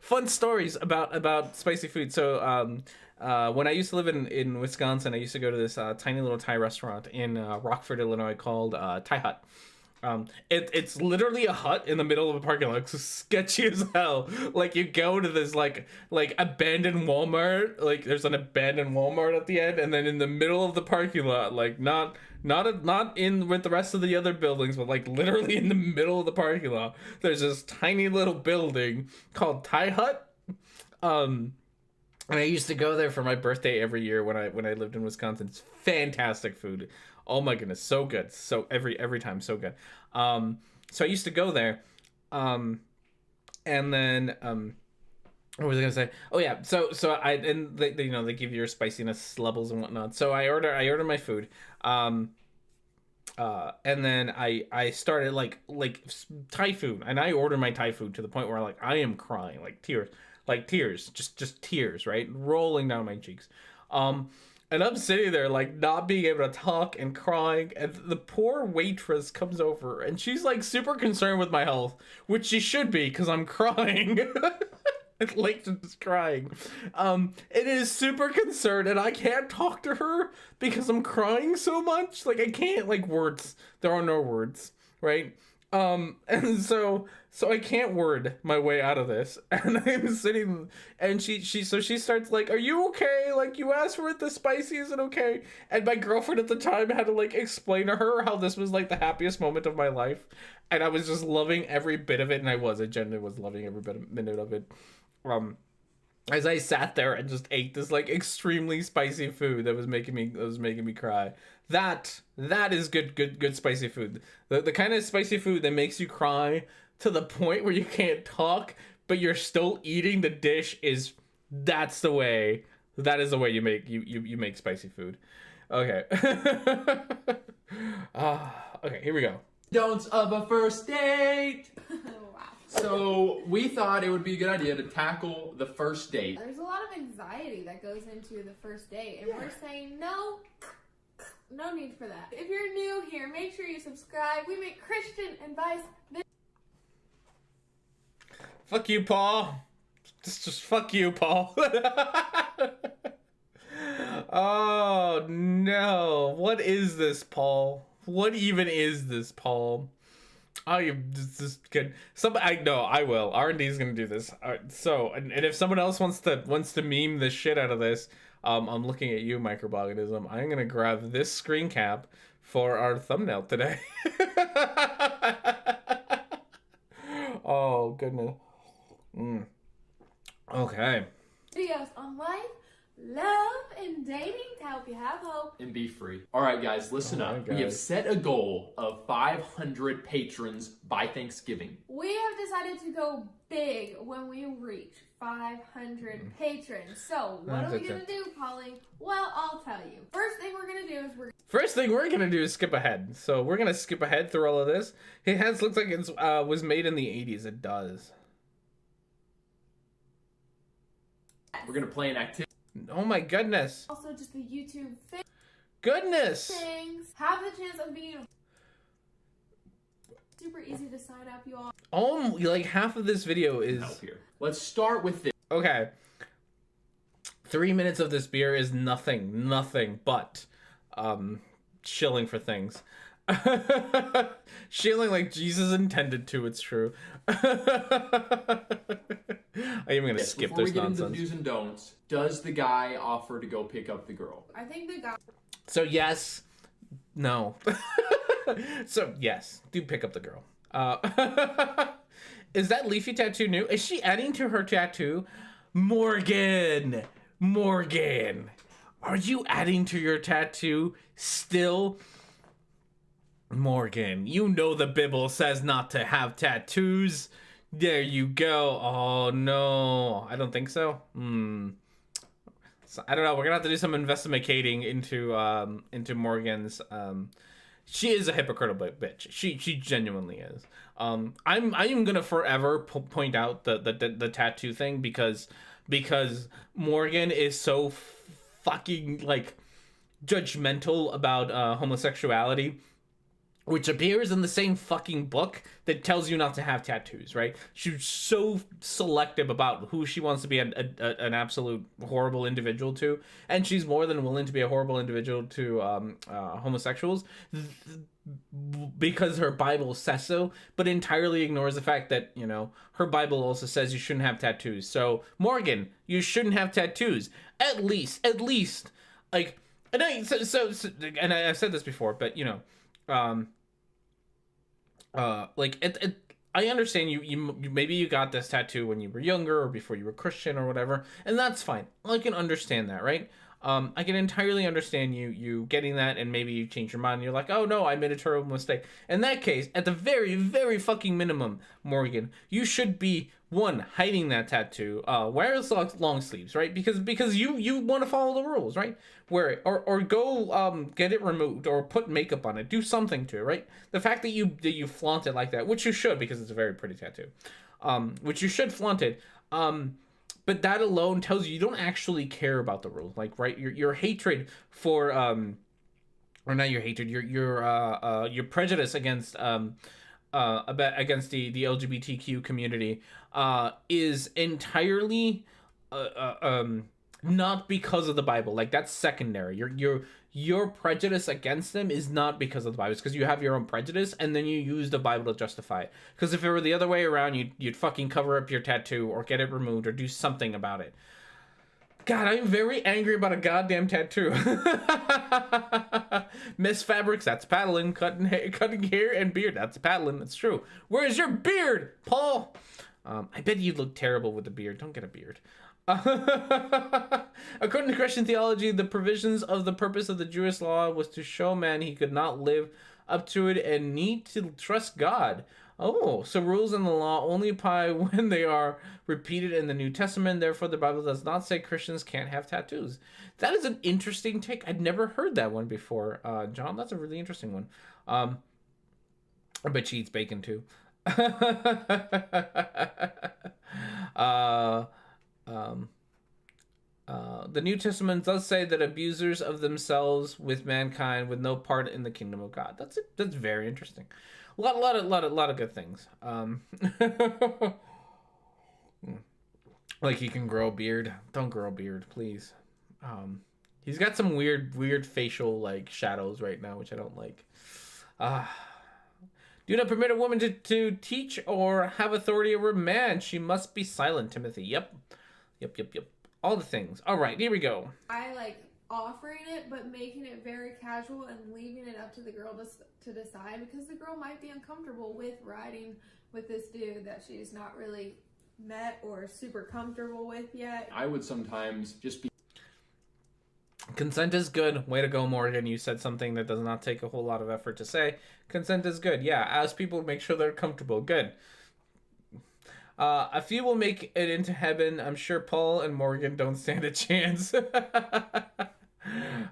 Fun stories about spicy food. So when I used to live in Wisconsin, I used to go to this tiny little Thai restaurant in Rockford, Illinois called Thai Hut. It's literally a hut in the middle of a parking lot. It's sketchy as hell. Like you go to this like abandoned Walmart. Like there's an abandoned Walmart at the end, and then in the middle of the parking lot, like not in with the rest of the other buildings, but like literally in the middle of the parking lot, there's this tiny little building called Thai Hut. And I used to go there for my birthday every year when I lived in Wisconsin. It's fantastic food. Oh my goodness, so good. So every time, so good. So I used to go there. And then what was I gonna say? Oh yeah, so they give you your spiciness levels and whatnot. So I order my food. And then I started like Thai food, and I order my Thai food to the point where I am crying, tears, just tears, right, rolling down my cheeks. And I'm sitting there, like, not being able to talk and crying, and the poor waitress comes over, and she's, like, super concerned with my health, which she should be, because I'm crying. Like, just crying. It is super concerned, and I can't talk to her because I'm crying so much. Like, I can't, like, words. There are no words, right? And so I can't word my way out of this, and I'm sitting, and she starts like, "Are you okay? Like, you asked for it this spicy, is it okay?" And my girlfriend at the time had to like explain to her how this was like the happiest moment of my life, and I was just loving every bit of it, and I genuinely was loving every minute of it. As I sat there and just ate this like extremely spicy food that was making me cry. That is good spicy food. The kind of spicy food that makes you cry to the point where you can't talk, but you're still eating the dish that is the way you make spicy food. Okay. Okay, here we go. Don'ts of a first date. Wow. So we thought it would be a good idea to tackle the first date. There's a lot of anxiety that goes into the first date, and we're saying no need for that. If you're new here, make sure you subscribe. We make Christian advice. Fuck you, Paul. Just fuck you, Paul. Oh no! What is this, Paul? What even is this, Paul? I am just kidding. I will. R&D is gonna do this. And if someone else wants to meme the shit out of this, I'm looking at you, Microboganism. I'm gonna grab this screen cap for our thumbnail today. Oh goodness. Okay. Videos on life, love, and dating to help you have hope and be free. All right, guys, listen up. We have set a goal of 500 patrons by Thanksgiving. We have decided to go big when we reach 500 patrons. So what are we going to do, Polly? Well, I'll tell you. First thing we're going to do is skip ahead. So we're going to skip ahead through all of this. It looks like it was made in the 80s. It does. We're going to play an activity. Oh my goodness. Also just the YouTube goodness things. Have the chance of being super easy to sign up, you all. Oh, like half of this video is here. Let's start with this. Okay. 3 minutes of this beer is nothing but shilling for things. Shilling like Jesus intended to, it's true. I am going to skip this nonsense. Before we get into the do's and don'ts, does the guy offer to go pick up the girl? I think the guy... So yes, no. So yes, do pick up the girl. Is that leafy tattoo new? Is she adding to her tattoo? Morgan, are you adding to your tattoo still? Morgan, you know the Bible says not to have tattoos. There you go. Oh no, I don't think so. So, I don't know. We're gonna have to do some investigating into Morgan's. She is a hypocritical bitch. She genuinely is. I am gonna forever point out the tattoo thing because Morgan is so fucking like judgmental about homosexuality, which appears in the same fucking book that tells you not to have tattoos, right? She's so selective about who she wants to be an absolute horrible individual to, and she's more than willing to be a horrible individual to homosexuals because her Bible says so, but entirely ignores the fact that, you know, her Bible also says you shouldn't have tattoos. So, Morgan, you shouldn't have tattoos. At least, like, and I've said this before, but, you know, I understand you maybe you got this tattoo when you were younger or before you were Christian or whatever, and that's fine. I can understand that, right? I can entirely understand you getting that, and maybe you change your mind and you're like, oh no, I made a terrible mistake. In that case, at the very, very fucking minimum, Morgan, you should be, one, hiding that tattoo, wear long sleeves, right? Because you want to follow the rules, right? Wear it, or go get it removed, or put makeup on it, do something to it, right? The fact that you flaunt it like that, which you should, because it's a very pretty tattoo, which you should flaunt it, but that alone tells you don't actually care about the rules, like, right? Your hatred for or not your hatred, your prejudice against the LGBTQ community is entirely not because of the Bible. Like, that's secondary. Your prejudice against them is not because of the Bible. It's because you have your own prejudice, and then you use the Bible to justify it. Because if it were the other way around, you'd fucking cover up your tattoo or get it removed or do something about it. God, I'm very angry about a goddamn tattoo. Miss Fabrics, that's paddling. Cutting hair and beard, that's paddling. It's true. Where's your beard, Paul? I bet you'd look terrible with a beard. Don't get a beard. According to Christian theology, the provisions of the purpose of the Jewish law was to show man he could not live up to it and need to trust God. Oh, so rules in the law only apply when they are repeated in the New Testament. Therefore, the Bible does not say Christians can't have tattoos. That is an interesting take. I'd never heard that one before, John. That's a really interesting one. I bet she eats bacon too. The New Testament does say that abusers of themselves with mankind with no part in the kingdom of God. That's very interesting. A lot of good things. Like you can grow a beard. Don't grow a beard, please. He's got some weird facial like shadows right now, which I don't like. Do not permit a woman to teach or have authority over a man. She must be silent, Timothy. Yep. All the things. All right, here we go. I like offering it, but making it very casual and leaving it up to the girl to decide, because the girl might be uncomfortable with riding with this dude that she's not really met or super comfortable with yet. I would sometimes just be... Consent is good. Way to go, Morgan. You said something that does not take a whole lot of effort to say. Consent is good. Yeah, ask people to make sure they're comfortable. Good. A few will make it into heaven. I'm sure Paul and Morgan don't stand a chance.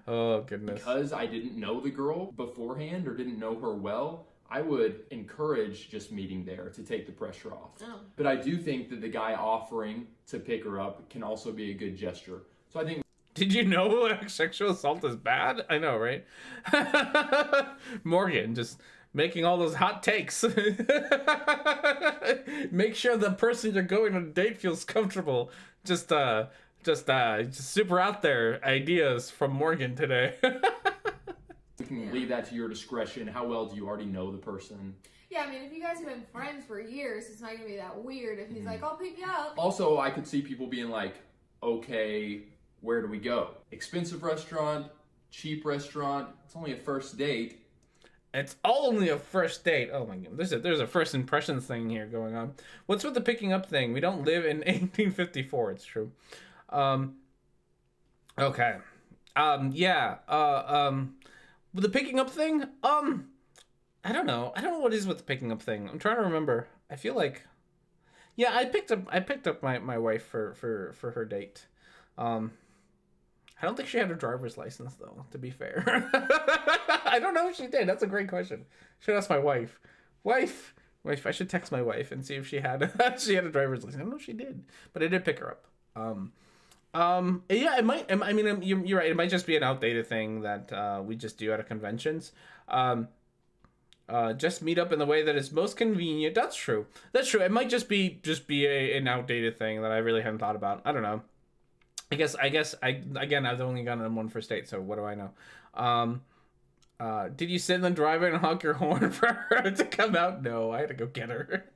Oh, goodness. Because I didn't know the girl beforehand or didn't know her well, I would encourage just meeting there to take the pressure off. Oh. But I do think that the guy offering to pick her up can also be a good gesture. So I think... Did you know sexual assault is bad? I know, right? Morgan just making all those hot takes. Make sure the person you're going on a date feels comfortable. Just super out there ideas from Morgan today. We can leave that to your discretion. How well do you already know the person? Yeah, I mean, if you guys have been friends for years, it's not going to be that weird if he's like, I'll pick you up. Also, I could see people being like, okay, where do we go? Expensive restaurant, cheap restaurant, it's only a first date. It's only a first date. Oh my god, there's a first impressions thing here going on. What's with the picking up thing? We don't live in 1854. It's true. Okay. With the picking up thing, I don't know what is with the picking up thing. I'm trying to remember. I feel like, yeah, I picked up my wife for her date. I don't think she had her driver's license, though, to be fair. I don't know if she did. That's a great question. Should ask my wife. Wife, I should text my wife and see if she had a driver's license. I don't know if she did, but I did pick her up. Yeah, it might. I mean, you're right. It might just be an outdated thing that we just do at conventions. Just meet up in the way that is most convenient. That's true. It might just be an outdated thing that I really hadn't thought about. I don't know. I guess I've only gone on one first date, so what do I know? Did you sit in the driveway and honk your horn for her to come out? No, I had to go get her.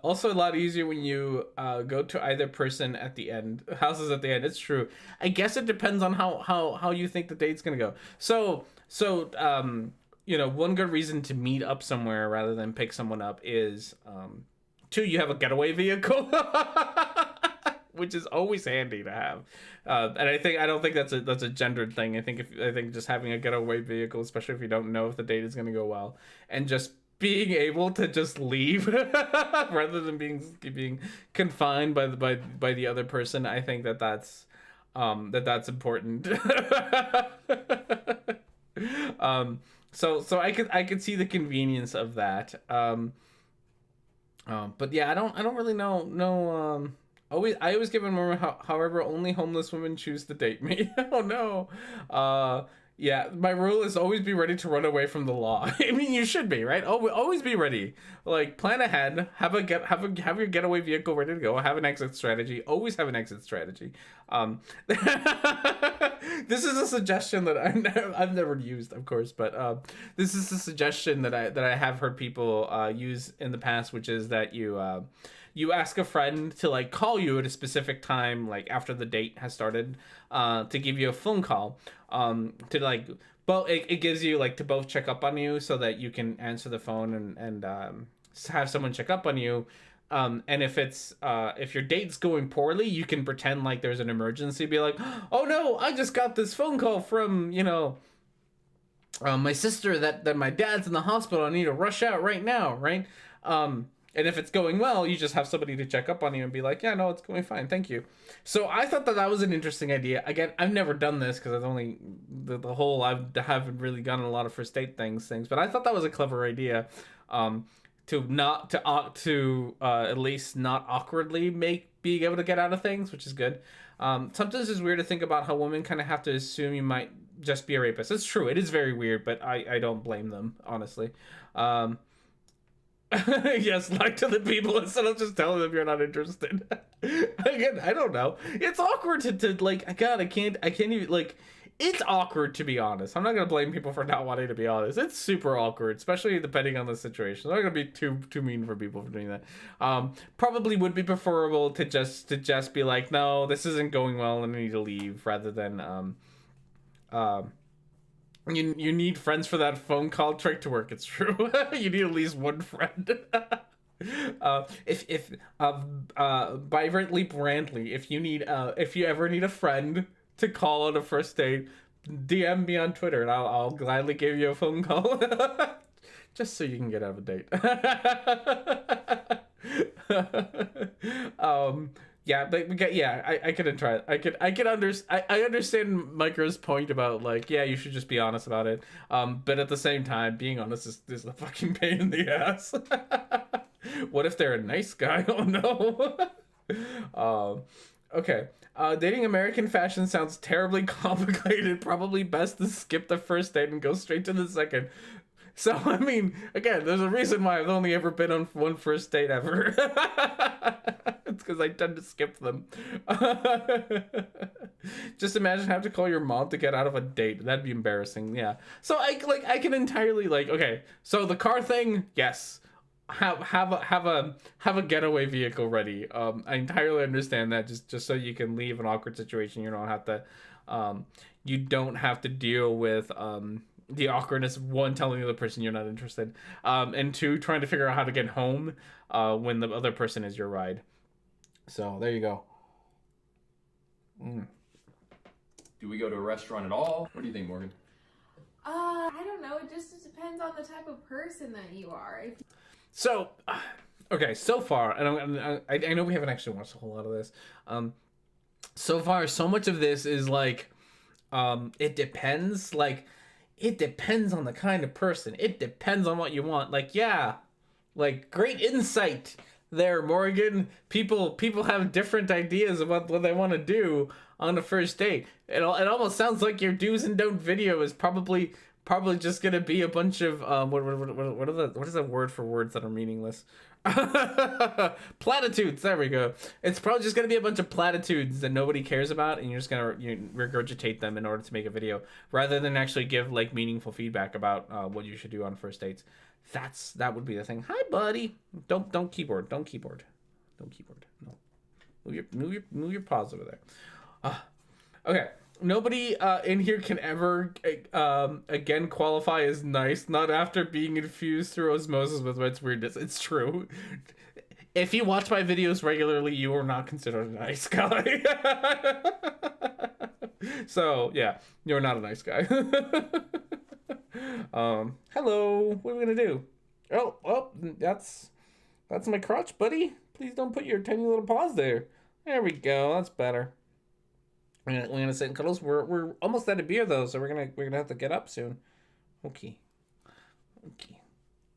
Also a lot easier when you go to either person at the end. Houses at the end. It's true. I guess it depends on how you think the date's gonna go. So one good reason to meet up somewhere rather than pick someone up is 2, you have a getaway vehicle, which is always handy to have. And I don't think that's a gendered thing. I think just having a getaway vehicle, especially if you don't know if the date is going to go well, and just being able to just leave rather than being confined by the other person, I think that's important. So I could see the convenience of that. But yeah, I don't really know. I always give a moment. However, only homeless women choose to date me. Oh no. Yeah, my rule is always be ready to run away from the law. I mean, you should be, right? Always be ready. Like, plan ahead. Have your getaway vehicle ready to go. Have an exit strategy. Always have an exit strategy. This is a suggestion that I've never used, of course, but this is a suggestion that I have heard people use in the past, which is that you ask a friend to like call you at a specific time, like after the date has started, to give you a phone call, to like, well, it gives you like to both check up on you so that you can answer the phone and have someone check up on you. And if your date's going poorly, you can pretend like there's an emergency, be like, oh no, I just got this phone call from, my sister that my dad's in the hospital. I need to rush out right now. Right. And if it's going well, you just have somebody to check up on you and be like, yeah, no, it's going fine. Thank you. So I thought that was an interesting idea. Again, I've never done this because I've only I haven't really gotten a lot of first date things, but I thought that was a clever idea. To at least not awkwardly being able to get out of things, which is good. Sometimes it's weird to think about how women kind of have to assume you might just be a rapist. It's true. It is very weird, but I don't blame them, honestly. Yes, lie to the people instead of just telling them you're not interested. Again, I don't know. It's awkward to like, God, I can't even, like, it's awkward, to be honest. I'm not gonna blame people for not wanting to be honest. It's super awkward, especially depending on the situation. I'm not gonna be too mean for people for doing that. Probably would be preferable to just be like, no, this isn't going well and I need to leave, rather than you need friends for that phone call trick to work. It's true. You need at least one friend. If vibrantly brandly, if you ever need a friend to call on a first date, DM me on Twitter and I'll gladly give you a phone call. Just so you can get out of a date. Yeah, but yeah, I couldn't try it. I understand Micro's point about, like, yeah, you should just be honest about it. But at the same time, being honest is a fucking pain in the ass. What if they're a nice guy? Oh no. Okay. Dating American fashion sounds terribly complicated. Probably best to skip the first date and go straight to the second. So, I mean, again, there's a reason why I've only ever been on one first date ever. It's because I tend to skip them. Just imagine having to call your mom to get out of a date. That'd be embarrassing. Yeah. So I can entirely, like, okay. So the car thing, yes. Have a getaway vehicle ready. I entirely understand that. Just so you can leave an awkward situation. You don't have to deal with the awkwardness of, one, telling the other person you're not interested, and two, trying to figure out how to get home when the other person is your ride. So there you go. Do we go to a restaurant at all? What do you think, Morgan? I don't know. It just depends on the type of person that you are. So, okay, so far, and I know we haven't actually watched a whole lot of this. So far, so much of this is like, it depends. Like, it depends on the kind of person. It depends on what you want. Like, yeah, like, great insight there, Morgan. People have different ideas about what they want to do on a first date. It almost sounds like your do's and don't video is probably just gonna be a bunch of what is that word for words that are meaningless? Platitudes. There we go. It's probably just gonna be a bunch of platitudes that nobody cares about, and you're just gonna regurgitate them in order to make a video, rather than actually give, like, meaningful feedback about what you should do on first dates. That would be the thing. Hi, buddy. Don't keyboard. Don't keyboard. No. Move your paws over there. Okay. Nobody in here can ever again qualify as nice, not after being infused through osmosis with what's weirdness. It's true. If you watch my videos regularly, you are not considered a nice guy. So yeah, you're not a nice guy. Hello. What are we gonna do? Oh, that's my crotch, buddy. Please don't put your tiny little paws there. There we go. That's better. We're gonna sit in cuddles. We're almost out of beer though, so we're gonna have to get up soon. Okay.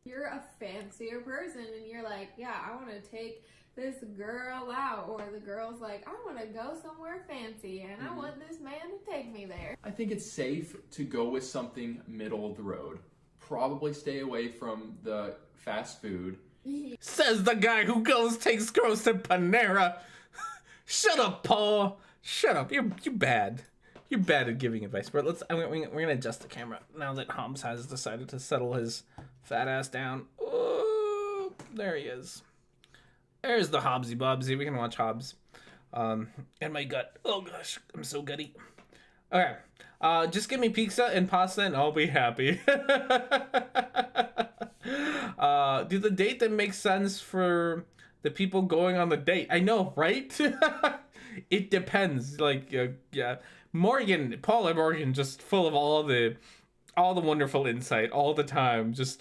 You're a fancier person, and you're like, yeah, I want to take this girl out, or the girl's like, I want to go somewhere fancy, and I want this man to take me there. I think it's safe to go with something middle of the road. Probably stay away from the fast food. Says the guy who takes girls to Panera. Shut up, Paul. Shut up. You're bad. You're bad at giving advice. But we're gonna adjust the camera now that Hobbs has decided to settle his fat ass down. Oh, there he is. There's the Hobbsy Bobsy. We can watch Hobbs. And my gut. Oh gosh, I'm so gutty. Okay. Just give me pizza and pasta and I'll be happy. Do the date that makes sense for the people going on the date. I know, right? It depends. Like, yeah, Paul and Morgan, just full of all the wonderful insight all the time. Just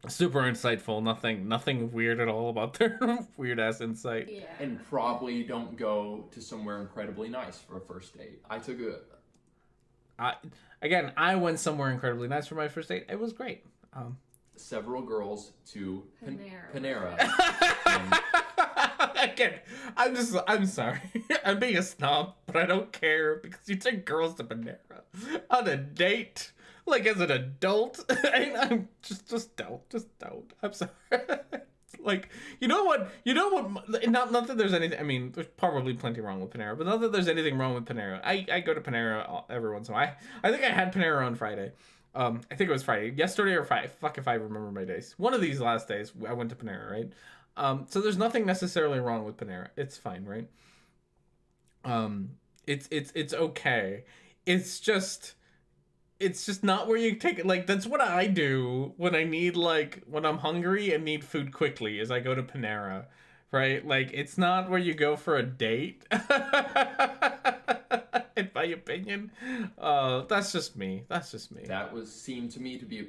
super insightful. Nothing weird at all about their weird ass insight. Yeah. And probably don't go to somewhere incredibly nice for a first date. I went somewhere incredibly nice for my first date. It was great. Several girls to Panera. Again, I'm sorry. I'm being a snob, but I don't care because you took girls to Panera on a date. Like as an adult, I'm just don't. I'm sorry. Like, you know what? Not that there's anything. I mean, there's probably plenty wrong with Panera, but not that there's anything wrong with Panera. I go to Panera every once in a while. I think I had Panera on Friday. I think it was Friday, yesterday or Friday. Fuck if I remember my days. One of these last days, I went to Panera, right? So there's nothing necessarily wrong with Panera. It's fine, right? It's okay. It's just not where you take it. Like, that's what I do when I need, like, when I'm hungry and need food quickly, is I go to Panera, right? Like, it's not where you go for a date. In my opinion. That's just me. That seemed to me to be.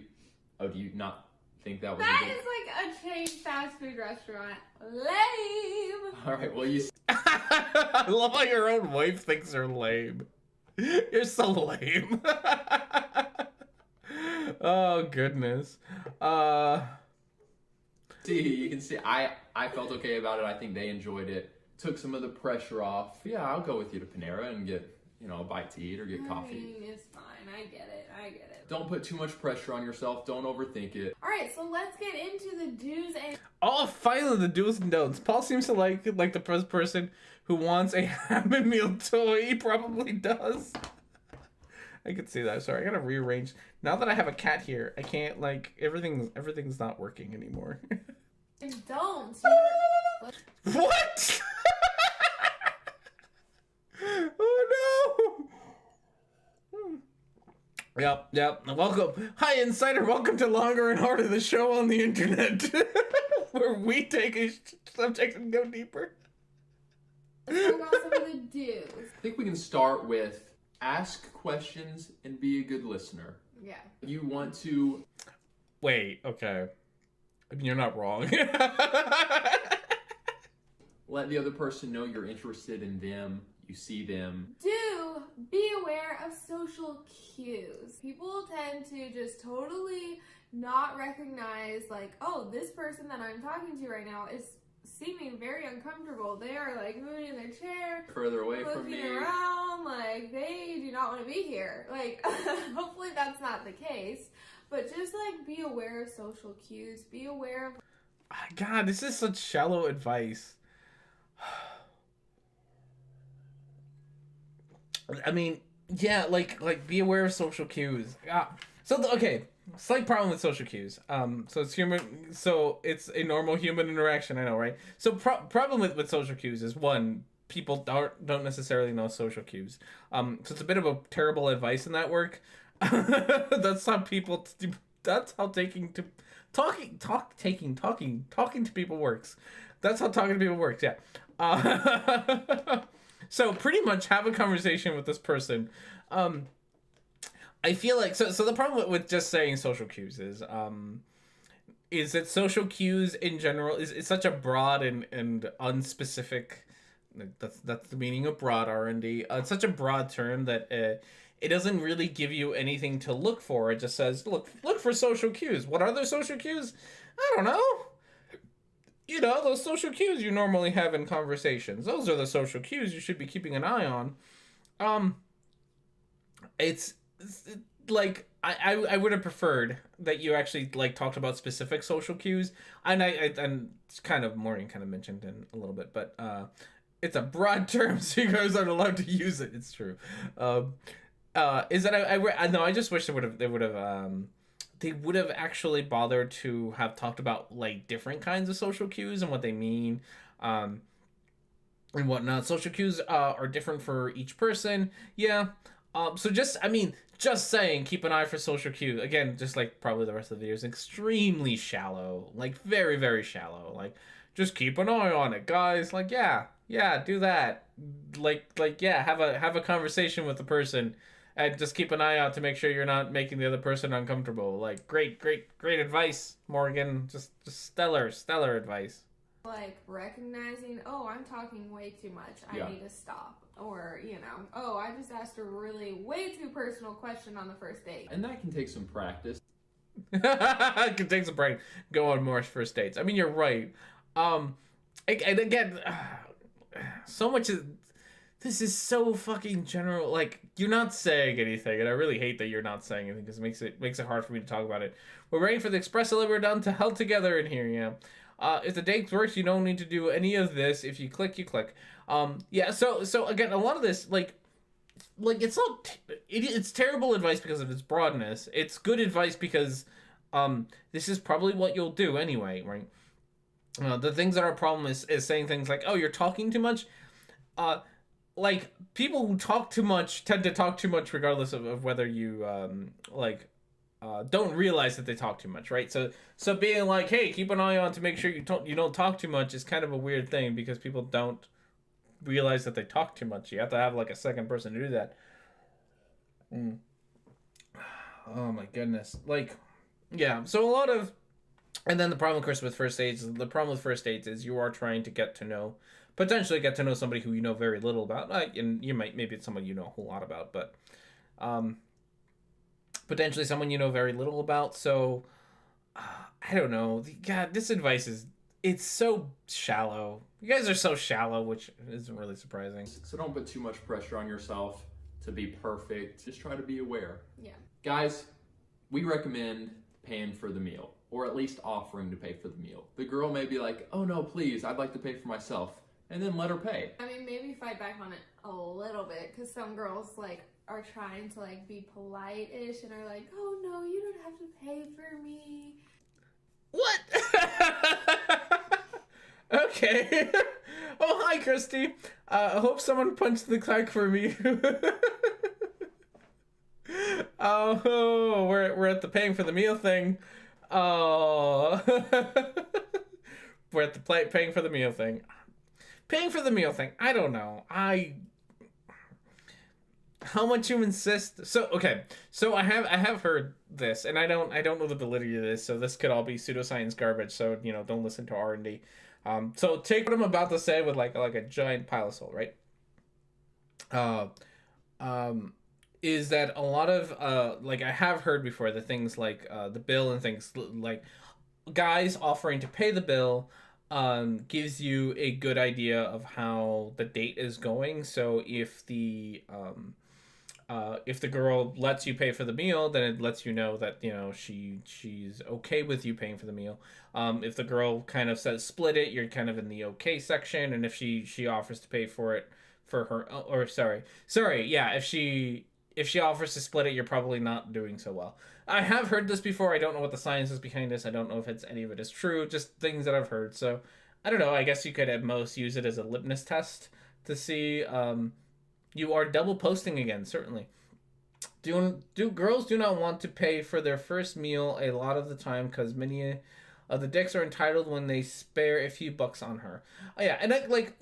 Oh, do you not think that was? That is like a chain fast food restaurant. Lame. All right. Well, you. I love how your own wife thinks you're lame. You're so lame. Oh goodness. See, you can see. I felt okay about it. I think they enjoyed it. Took some of the pressure off. Yeah, I'll go with you to Panera and get, a bite to eat or get coffee. I mean, it's fine. I get it. Don't put too much pressure on yourself. Don't overthink it. All right, so let's get into the do's and. Oh, finally the do's and don'ts. Paul seems to like the first person who wants a Happy Meal toy. He probably does. I could see that. Sorry, I gotta rearrange. Now that I have a cat here, I can't, like, everything's not working anymore. And don't. What? Oh no! Yep. Welcome. Hi, Insider. Welcome to Longer and Harder, the show on the internet, where we take a subject and go deeper. Let's talk about some of the do's. I think we can start with ask questions and be a good listener. Yeah. You want to... Wait, okay. I mean, you're not wrong. Let the other person know you're interested in them. You see them. Do be aware of social cues. People tend to just totally not recognize, like, oh, this person that I'm talking to right now is seeming very uncomfortable. They are, like, moving in their chair, Further away from looking me. around, like, they do not want to be here. Like, hopefully that's not the case. But just, like, be aware of social cues. Be aware of... God, this is such shallow advice. I mean, yeah, like be aware of social cues. Okay, slight problem with social cues. So it's human. So it's a normal human interaction. I know, right? So problem with social cues is, one, people don't necessarily know social cues. So it's a bit of a terrible advice in that work. That's how people. That's how talking to people works. That's how talking to people works. Yeah. So pretty much have a conversation with this person. I feel like so the problem with just saying social cues is that social cues in general is such a broad and unspecific. That's the meaning of broad, R&D. It's such a broad term that it doesn't really give you anything to look for. It just says look for social cues. What are the social cues? I don't know. Those social cues you normally have in conversations. Those are the social cues you should be keeping an eye on. It's like, I would have preferred that you actually, like, talked about specific social cues. And and it's kind of, Maureen kind of mentioned in a little bit, but it's a broad term, so you guys aren't allowed to use it. It's true. Is that I just wish they would have actually bothered to have talked about, like, different kinds of social cues and what they mean, and whatnot. Social cues are different for each person. Yeah. So just saying, keep an eye for social cues. Again, just like probably the rest of the video is extremely shallow, like very, very shallow. Like, just keep an eye on it, guys. Like, yeah, do that. Like, yeah, have a conversation with the person. And just keep an eye out to make sure you're not making the other person uncomfortable. Like, great advice, Morgan. Just stellar advice. Like, recognizing, oh, I'm talking way too much. Yeah. I need to stop. Or, oh, I just asked a really way too personal question on the first date. And that can take some practice. It can take some practice. Go on more first dates. I mean, you're right. And again, so much this is so fucking general. Like, you're not saying anything, and I really hate that you're not saying anything because it makes it hard for me to talk about it. We're waiting for the express delivery done to held together in here, yeah. If the date works, you don't need to do any of this. If you click, you click. Yeah. So again, a lot of this, like it's not. It's terrible advice because of its broadness. It's good advice because, this is probably what you'll do anyway, right? The things that are a problem is saying things like, "Oh, you're talking too much." Like, people who talk too much tend to talk too much regardless of whether you don't realize that they talk too much, right? So being like, hey, keep an eye on to make sure you don't talk too much is kind of a weird thing because people don't realize that they talk too much. You have to have like a second person to do that. Oh my goodness. Like, yeah. So a lot of, and then the problem, of course, with first dates is you are trying to potentially get to know somebody who you know very little about. And maybe it's someone you know a whole lot about, but potentially someone you know very little about. So I don't know. God, this advice it's so shallow. You guys are so shallow, which isn't really surprising. So don't put too much pressure on yourself to be perfect. Just try to be aware. Yeah. Guys, we recommend paying for the meal, or at least offering to pay for the meal. The girl may be like, oh no, please, I'd like to pay for myself. And then let her pay. I mean, maybe fight back on it a little bit, because some girls, like, are trying to, like, be polite-ish and are like, oh no, you don't have to pay for me. What? Okay. Oh, hi, Christy. I hope someone punched the clock for me. Oh, we're at the paying for the meal thing. Oh. We're at the paying for the meal thing. Paying for the meal thing. I don't know. How much you insist? So okay. So I have heard this, and I don't know the validity of this. So this could all be pseudoscience garbage. So don't listen to R&D. So take what I'm about to say with like a giant pile of salt, right? Is that a lot of like I have heard before the things like the bill and things like guys offering to pay the bill gives you a good idea of how the date is going. So if the girl lets you pay for the meal, then it lets you know that she's okay with you paying for the meal. If the girl kind of says split it, you're kind of in the okay section, and if she offers to pay for it for her, or sorry, yeah, if she offers to split it, you're probably not doing so well. I have heard this before. I don't know what the science is behind this. I don't know if any of it is true. Just things that I've heard. So I don't know. I guess you could at most use it as a litmus test to see. You are double posting again, certainly. Do girls do not want to pay for their first meal a lot of the time because many of the dicks are entitled when they spare a few bucks on her. Oh, yeah, and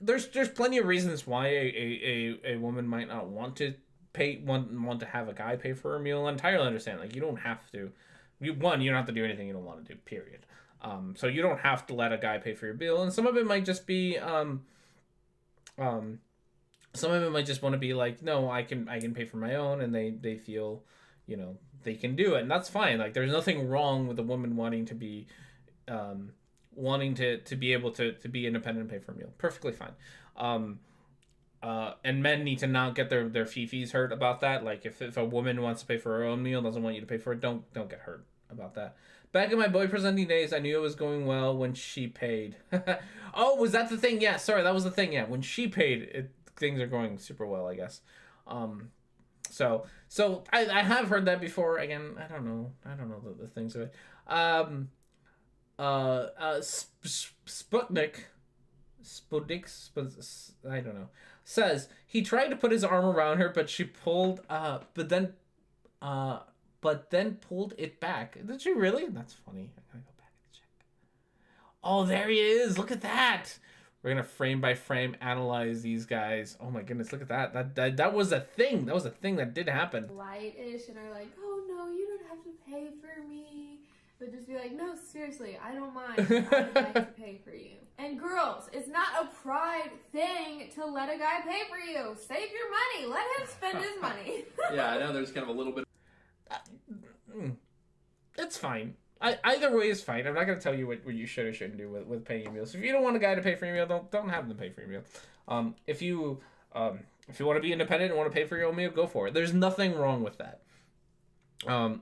there's plenty of reasons why a woman might not want to want to have a guy pay for her meal. I entirely understand. Like, you don't have to. You don't have to do anything you don't want to do. Period. So you don't have to let a guy pay for your bill, and some of it might just be some of it might just want to be like, no, I can pay for my own, and they feel, they can do it, and that's fine. Like, there's nothing wrong with a woman wanting to be, be able to be independent and pay for a meal. Perfectly fine. And men need to not get their fifis hurt about that. Like, if a woman wants to pay for her own meal, doesn't want you to pay for it, don't get hurt about that. Back in my boy presenting days, I knew it was going well when she paid. Oh, was that the thing? Yeah, sorry, that was the thing. Yeah, when she paid, things are going super well, I guess. So I have heard that before. Again, I don't know the things of it. Sputnik, I don't know, says he tried to put his arm around her, but she pulled, but then pulled it back. Did she really? That's funny. I gotta go back and check. Oh, there he is. Look at that. We're gonna frame by frame analyze these guys. Oh my goodness, look at that. That was a thing. That was a thing that did happen. Light-ish and are like, oh no, you don't have to pay for me. But just be like, no, seriously, I don't mind. I'd like to pay for you. And girls, it's not a pride thing to let a guy pay for you. Save your money. Let him spend his money. Yeah, I know there's kind of a little bit. It's fine. Either way is fine. I'm not gonna tell you what you should or shouldn't do with paying your meals. If you don't want a guy to pay for your meal, don't have them pay for your meal. If you If you want to be independent and want to pay for your own meal, go for it. There's nothing wrong with that.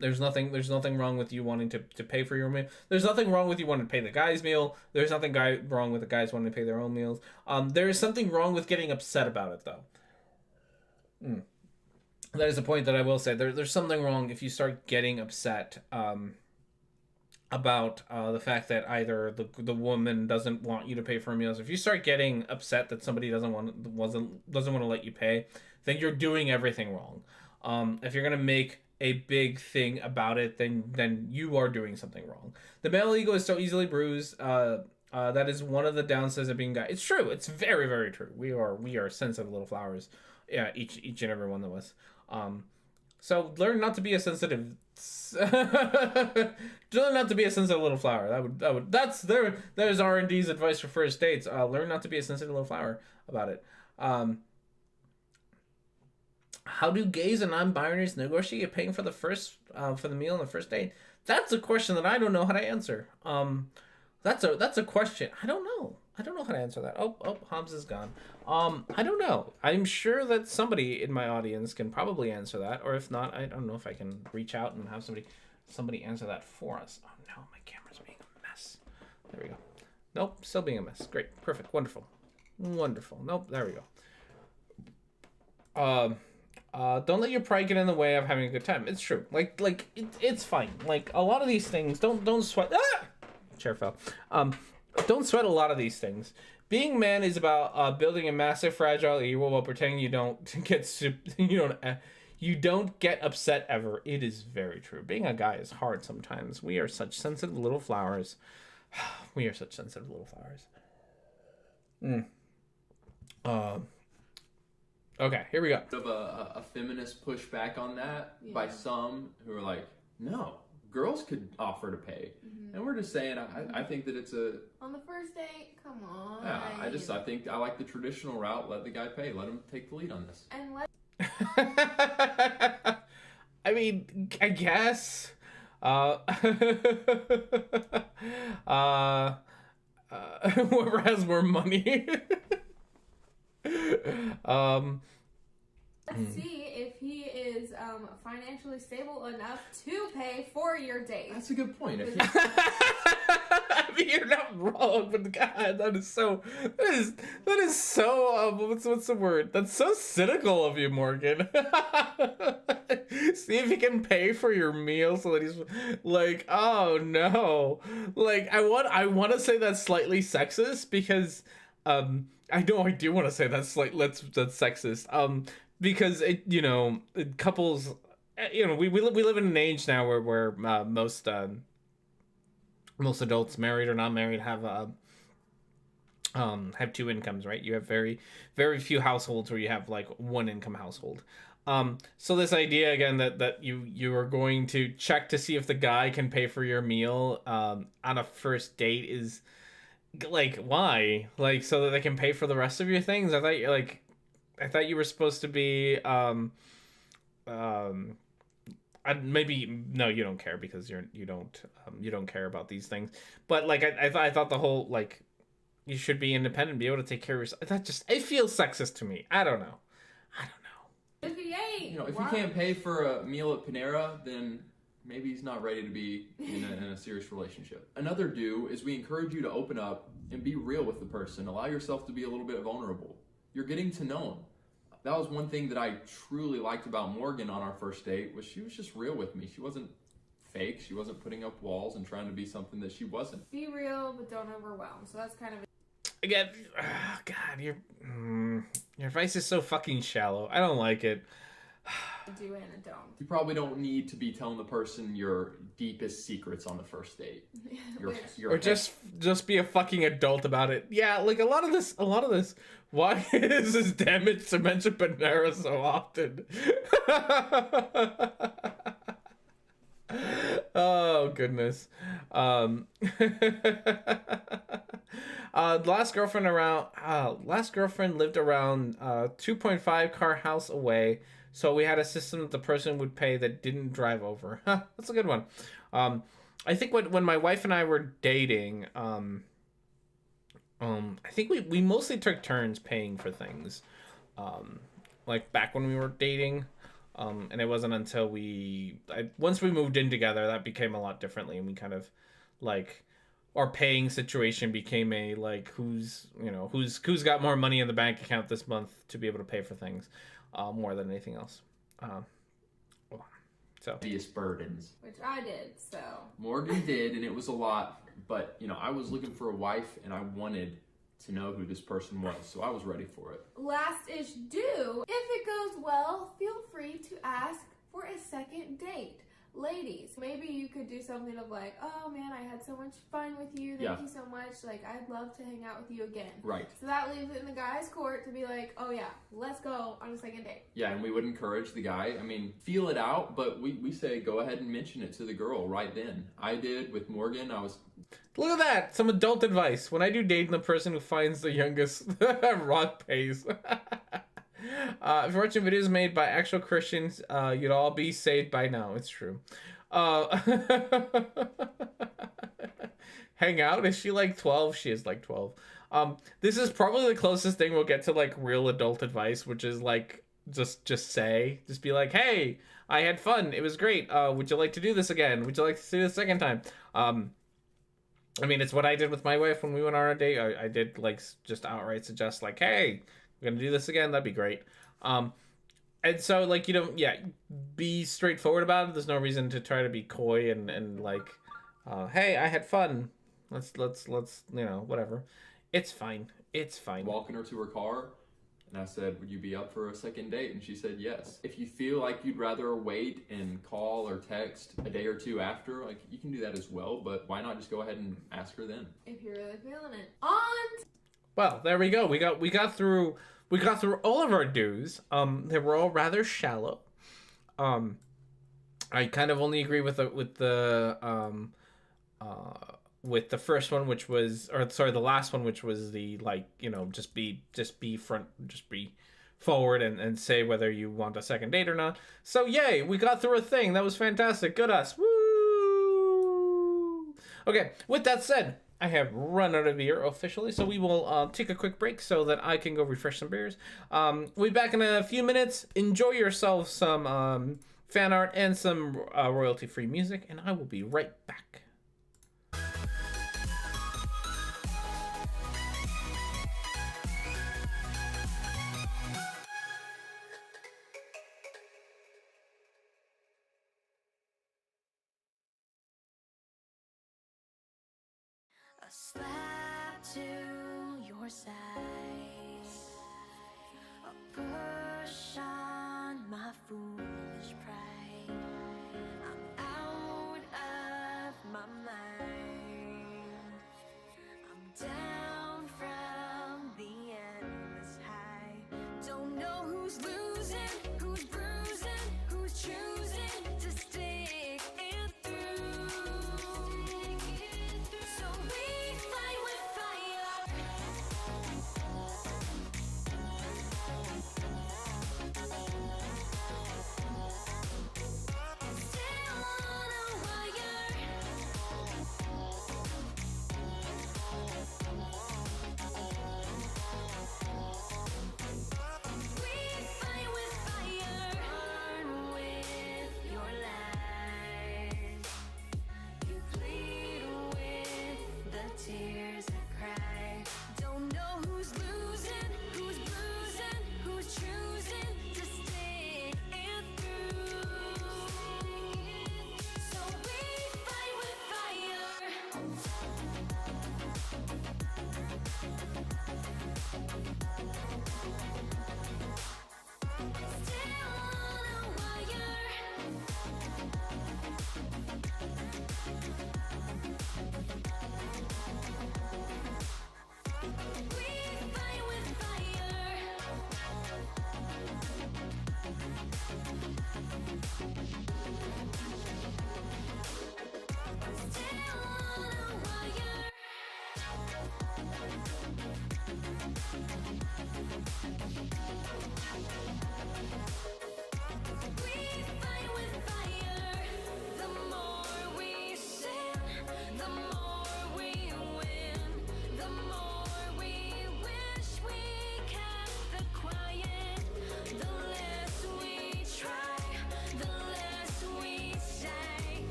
There's nothing wrong with you wanting to pay for your meal. There's nothing wrong with you wanting to pay the guy's meal. There's nothing wrong with the guys wanting to pay their own meals. There is something wrong with getting upset about it, though. That is a point that I will say. There's something wrong if you start getting upset about the fact that either the woman doesn't want you to pay for her meals. If you start getting upset that somebody doesn't want to let you pay, then you're doing everything wrong. If you're gonna make a big thing about it, then you are doing something wrong. The male ego is so easily bruised. That is one of the downsides of being guy. It's true. It's very, very true. We are sensitive little flowers. Yeah, each and every one of us. So learn not to be a sensitive. Learn not to be a sensitive little flower. There's R&D's advice for first dates. Learn not to be a sensitive little flower about it. How do gays and non-binaries negotiate paying for the meal on the first date? That's a question that I don't know how to answer. That's a question. I don't know how to answer that. Oh, Hobbs is gone. I don't know. I'm sure that somebody in my audience can probably answer that, or if not, I don't know if I can reach out and have somebody answer that for us. Oh no, my camera's being a mess. There we go. Nope, still being a mess. Great, perfect, wonderful. Nope, there we go. Don't let your pride get in the way of having a good time. It's true. It's fine. Like a lot of these things, don't sweat. Chair fell. Don't sweat a lot of these things. Being man is about building a massive fragile ego while pretending you don't get upset ever. It is very true. Being a guy is hard sometimes. We are such sensitive little flowers. Okay, here we go. Of a feminist pushback on that by some who are like, no, girls could offer to pay. And we're just saying, I think that it's on the first date, come on. Yeah, I think I like the traditional route. Let the guy pay. Let him take the lead on this. And let I mean, I guess. Whoever has more money. Let's see if he is financially stable enough to pay for your date. That's a good point. I mean, you're not wrong, but God, that is so what's the word? That's so cynical of you, Morgan. See if he can pay for your meal so that he's like, oh no. Like I want to say that's slightly sexist because I know I do want to say that's sexist. Because couples, we live in an age now where most adults, married or not married, have two incomes, right? You have very, very few households where you have like one income household. So this idea again that you are going to check to see if the guy can pay for your meal on a first date is like, why? Like so that they can pay for the rest of your things? I thought you were supposed to be maybe no, you don't care because you don't care about these things. But like I thought the whole like you should be independent, be able to take care of yourself. It feels sexist to me. I don't know. If he ain't, if he can't pay for a meal at Panera, then maybe he's not ready to be in a serious relationship. Another do is we encourage you to open up and be real with the person. Allow yourself to be a little bit vulnerable. You're getting to know him. That was one thing that I truly liked about Morgan on our first date was she was just real with me. She wasn't fake. She wasn't putting up walls and trying to be something that she wasn't. Be real, but don't overwhelm. So that's kind of again. God, your advice is so fucking shallow. I don't like it. do and a don't. You probably don't need to be telling the person your deepest secrets on the first date. Or just be a fucking adult about it. Yeah, like a lot of this. Why is this damage to mention Panera so often? Oh goodness. Last girlfriend lived around 2.5 car house away. So we had a system that the person would pay that didn't drive over. That's a good one. I think when my wife and I were dating, I think we mostly took turns paying for things. like back when we were dating. And it wasn't until once we moved in together that became a lot differently, and we kind of like our paying situation became a like who's got more money in the bank account this month to be able to pay for things, more than anything else. So Obvious burdens. Which I did, so. Morgan did, and it was a lot. But I was looking for a wife, and I wanted to know who this person was, so I was ready for it. Last-ish do. If it goes well, feel free to ask for a second date. Ladies, maybe you could do something of like, oh man, I had so much fun with you. Thank you so much. Like, I'd love to hang out with you again. Right. So that leaves it in the guy's court to be like, oh yeah, let's go on a second date. Yeah, and we would encourage the guy. I mean, feel it out, but we say go ahead and mention it to the girl right then. I did with Morgan. Look at that! Some adult advice. When I do dating, the person who finds the youngest rock pays. If you're watching videos made by actual Christians, you'd all be saved by now. It's true. Hang out? Is she like 12? She is like 12. This is probably the closest thing we'll get to like real adult advice, which is like just be like, hey, I had fun. It was great. Would you like to do this again? Would you like to do this a second time? I mean, it's what I did with my wife when we went on our date. I did like just outright suggest like, hey, we're gonna do this again. That'd be great. And so like, be straightforward about it. There's no reason to try to be coy and like, hey, I had fun. Let's whatever. It's fine. It's fine. Walking her to her car, and I said, would you be up for a second date? And she said yes. If you feel like you'd rather wait and call or text a day or two after, like, you can do that as well, but why not just go ahead and ask her then? If you're really feeling it. Well, there we go. We got through all of our do's. They were all rather shallow. I kind of only agree with the first one, which was, the last one, which was the like, just be forward and say whether you want a second date or not. So yay, we got through a thing. That was fantastic. Good us. Woo! Okay, with that said, I have run out of beer officially, so we will take a quick break so that I can go refresh some beers. We'll be back in a few minutes. Enjoy yourself some fan art and some royalty-free music, and I will be right back. A slap to your side, a push on my foolish pride. I'm out of my mind. I'm down from the endless high. Don't know who's losing, who's bruising, who's choosing to stick it through. So we fight with fire.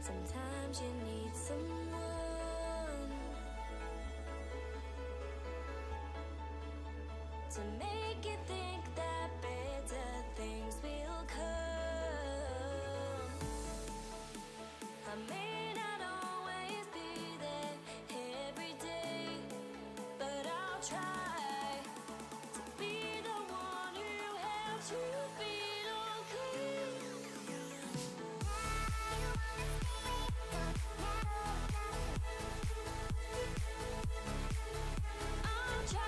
Sometimes you need someone to make you think that better things will come. I may not always be there every day, but I'll try to be the one who helps you feel okay. I'll try.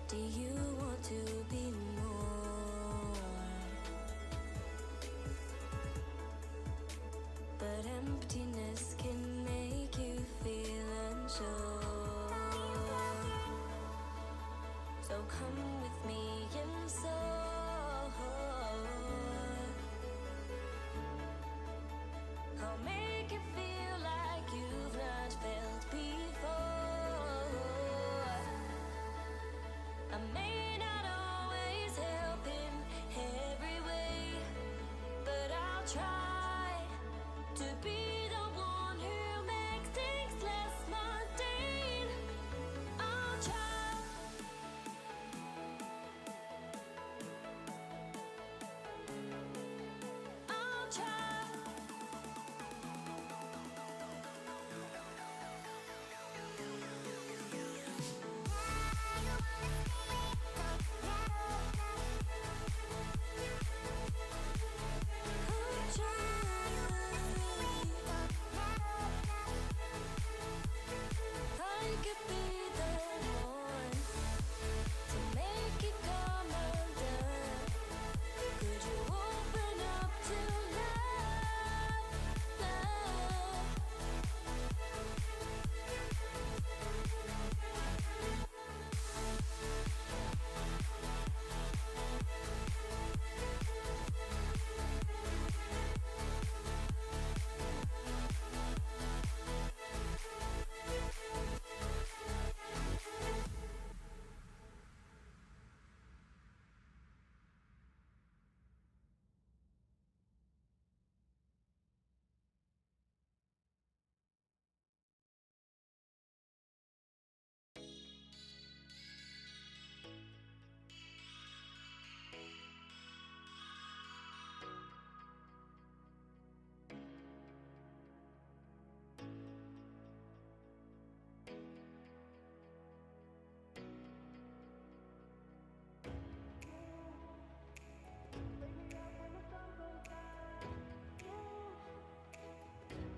Do you want to be more? But emptiness can make you feel unsure. So come with me and soar. I'll make you feel like you've not felt before. I may not always help in every way, but I'll try to be the one who makes things less mundane. I'll try. I'll try. I could be the one to make it come undone. Could you open up to love, love?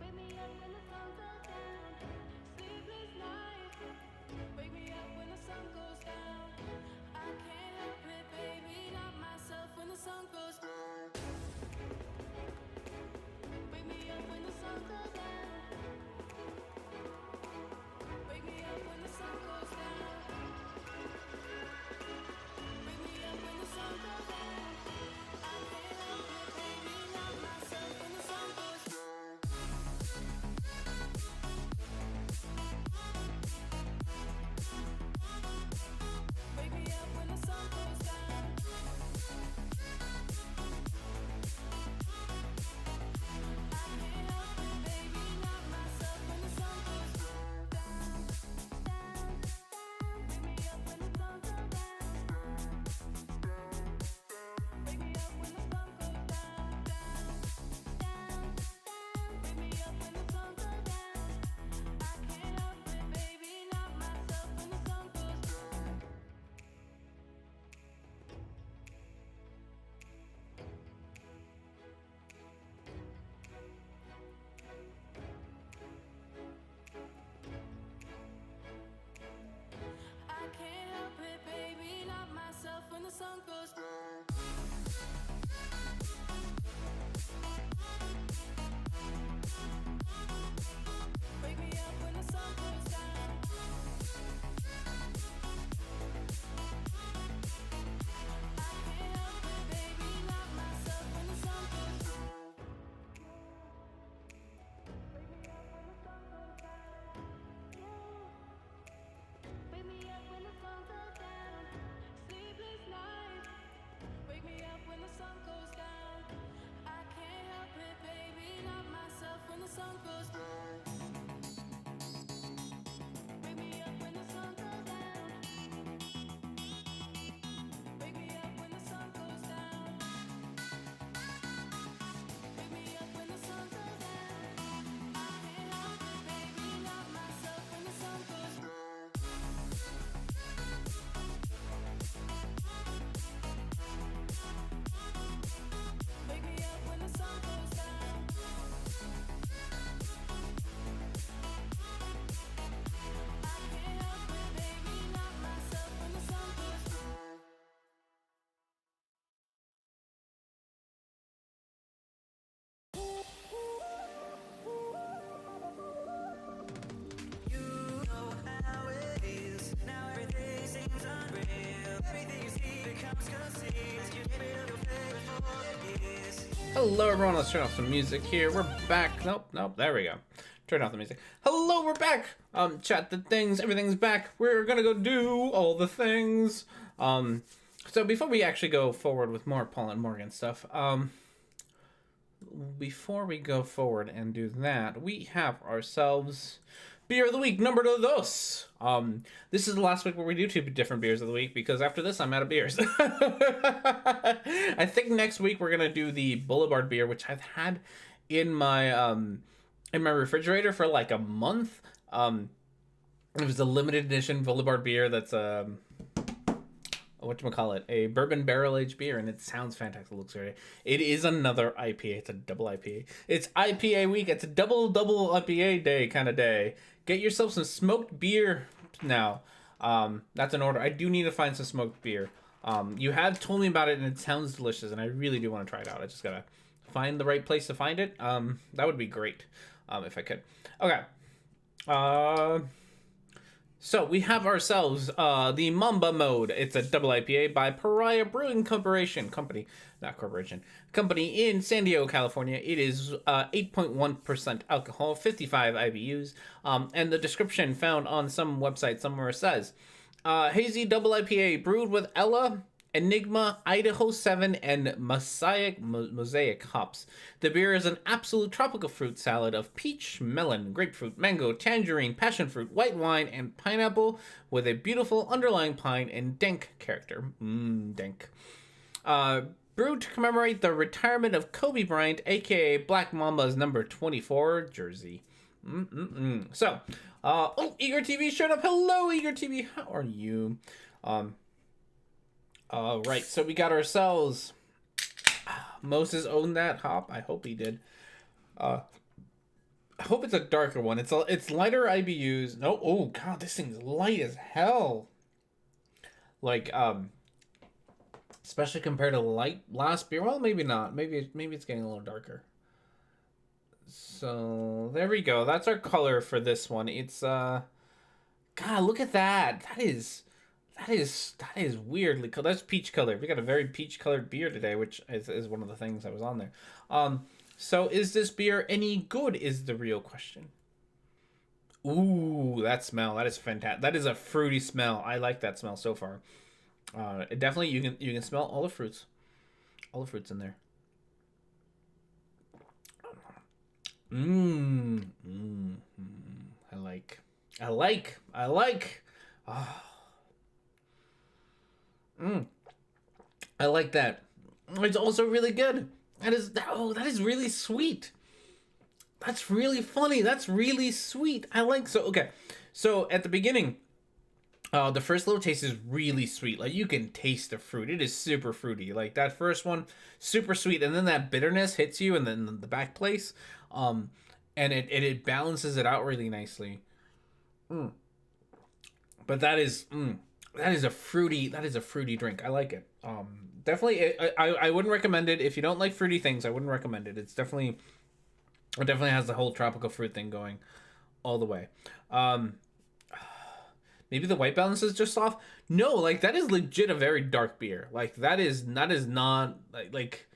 Wake me up when the sun goes down. Sleepless nights. Wake me up when the sun goes down. I can't help it, baby, not myself when the sun goes down. Wake me up when the sun goes down. Wake me up when the sun goes down. Wake me up when the sun goes down. I can't help it, baby, not myself when the sun goes down. Wake me up when the sun goes down. I can't help it, baby, not myself when the sun goes down, down, down. Wake me up when the sun goes down. Wake me up when the sun goes down, down, down, down. Wake me up when the sun goes down. I can't help it, baby, not myself when the sun goes down. I can't help it, baby, not myself when the sun goes down. Wake me up when the sun goes down. Hello, everyone. Let's turn off some music here. We're back. Nope. There we go. Turn off the music. Hello, we're back. Chat the things. Everything's back. We're gonna go do all the things. So before we actually go forward with more Paul and Morgan stuff, before we go forward and do that, we have ourselves Beer of the Week, number dos. This is the last week where we do 2 different beers of the week, because after this, I'm out of beers. I think next week we're gonna do the Boulevard beer, which I've had in my refrigerator for like a month. It was a limited edition Boulevard beer that's whatchamacallit, a bourbon barrel-aged beer, and it sounds fantastic. It looks great. It is another IPA. It's a double IPA. It's IPA week. It's a double IPA day kind of day. Get yourself some smoked beer now. That's an order. I do need to find some smoked beer. You have told me about it, and it sounds delicious, and I really do want to try it out. I just gotta find the right place to find it. That would be great, if I could. Okay. So we have ourselves the Mamba Mode. It's a double IPA by Pariah Brewing Company in San Diego, California. It is 8.1% alcohol, 55 IBUs, and the description found on some website somewhere says, hazy double IPA brewed with Ella, Enigma, Idaho 7, and Mosaic hops. The beer is an absolute tropical fruit salad of peach, melon, grapefruit, mango, tangerine, passion fruit, white wine, and pineapple with a beautiful underlying pine and dank character. Dank. Brewed to commemorate the retirement of Kobe Bryant, aka Black Mamba's number 24 jersey. So, Eager TV showed up. Hello, Eager TV. How are you? Right, so we got ourselves Moses owned that hop. I hope he did. I hope it's a darker one. It's lighter IBUs. No, oh god, this thing's light as hell. Like especially compared to last beer. Well, maybe not. Maybe it's getting a little darker. So there we go. That's our color for this one. It's god, look at that. That is weirdly cool. That's peach color. We got a very peach colored beer today, which is one of the things that was on there. So is this beer any good is the real question. Ooh, that smell. That is fantastic. That is a fruity smell. I like that smell so far. Definitely you can smell all the fruits. All the fruits in there. I like. Oh. I like that. It's also really good. That is really sweet. That's really funny. That's really sweet. Okay. So at the beginning, the first little taste is really sweet. Like you can taste the fruit. It is super fruity. Like that first one, super sweet, and then that bitterness hits you, and then the back place, and it balances it out really nicely. But that is a fruity drink. I like it. Definitely, I wouldn't recommend it if you don't like fruity things. I wouldn't recommend it. It definitely has the whole tropical fruit thing going all the way. Maybe the white balance is just off. No, like that is legit a very dark beer. Like that is not like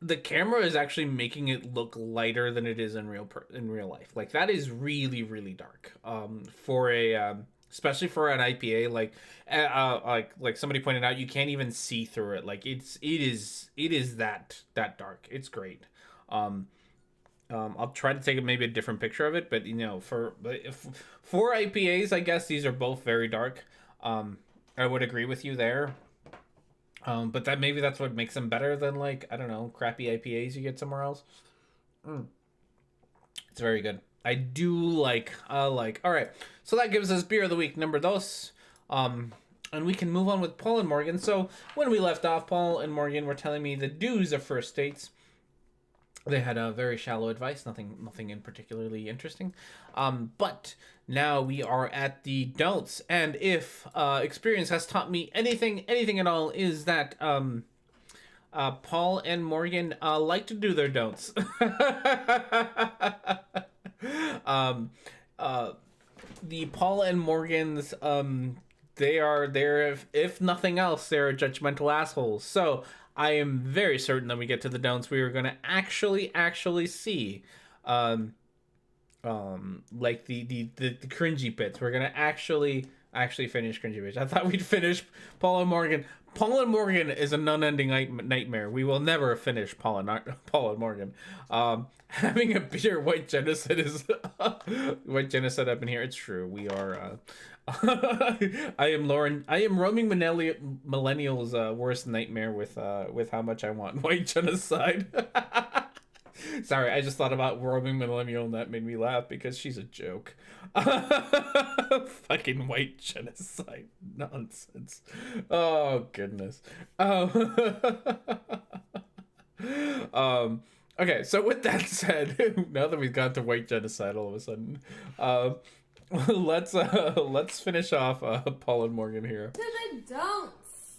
the camera is actually making it look lighter than it is in real life. Like that is really, really dark. For a especially for an IPA, like somebody pointed out, you can't even see through it. Like it is that dark. It's great. I'll try to take maybe a different picture of it, but for IPAs, I guess these are both very dark. I would agree with you there. But that's what makes them better than like, I don't know, crappy IPAs you get somewhere else. It's very good. I do like. All right. So that gives us beer of the week number dos. And we can move on with Paul and Morgan. So when we left off, Paul and Morgan were telling me the do's of first dates. They had a very shallow advice, nothing in particularly interesting. But now we are at the don'ts. And if experience has taught me anything at all, is that Paul and Morgan like to do their don'ts. The Paul and Morgan's they're if nothing else, they're judgmental assholes. So I am very certain that we get to the don'ts, we are going to actually see like the cringy bits. We're gonna actually finish cringy bits. I thought we'd finish Paul and Morgan. Paul and Morgan is an unending nightmare. We will never finish Paul and Morgan. Having a beer white genocide is white genocide up in here. It's true. We are. I am roaming millennials' worst nightmare with how much I want white genocide. Sorry, I just thought about roaming millennial and that made me laugh because she's a joke. Fucking white genocide nonsense. Oh goodness. Okay, so with that said, now that we've got to white genocide all of a sudden, let's finish off Paul and Morgan here. To the don'ts.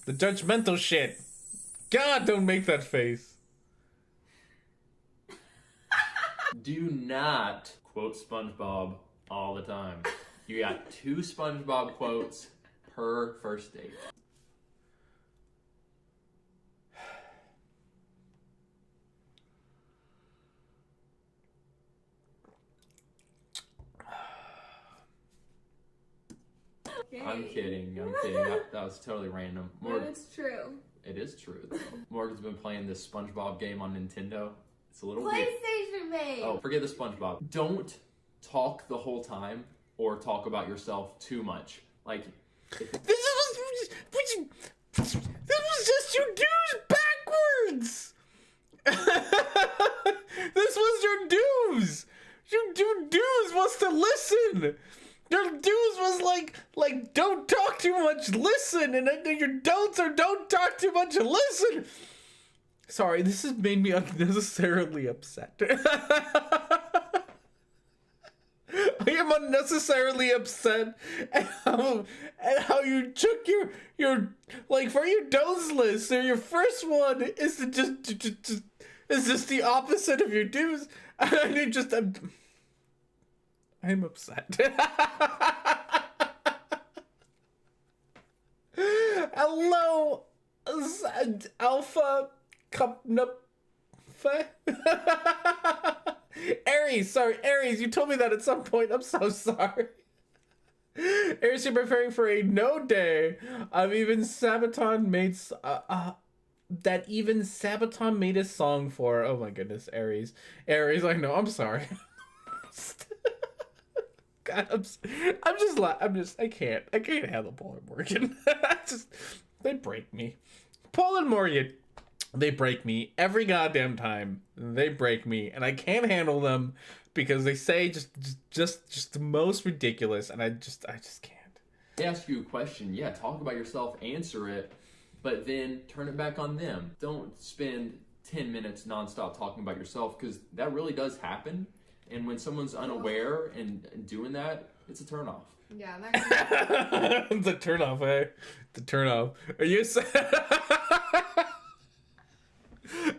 The judgmental shit. God, don't make that face. Do not quote SpongeBob all the time. You got 2 SpongeBob quotes per first date. Okay. I'm kidding. That was totally random. But it's true. It is true, though. Morgan's been playing this SpongeBob game on Nintendo. It's a little weird. PlayStation made. Oh, forget the SpongeBob. Don't talk the whole time or talk about yourself too much. Like, This was just your dues backwards. This was your dues. Your dues was to listen. Your dues was like don't talk too much, listen, and then your don'ts are don't talk too much and listen. Sorry, this has made me unnecessarily upset. I am unnecessarily upset at how you took your like for your don'ts list. So your first one is to just is just the opposite of your dues. And it just I'm upset. Hello, Alpha Aries, you told me that at some point. I'm so sorry. Aries, you're preparing for a no day. Even Sabaton made that even Sabaton made a song for. Oh my goodness, Aries, I know. I'm sorry. God, I can't handle Paul and Morgan. They break me. Paul and Morgan, they break me every goddamn time. They break me, and I can't handle them because they say just the most ridiculous, and I just can't. they ask you a question, yeah, talk about yourself, answer it, but then turn it back on them. Don't spend 10 minutes nonstop talking about yourself, because that really does happen. And when someone's unaware and doing that, it's a turnoff. Yeah, that The turnoff, eh? The turnoff. Are you saying?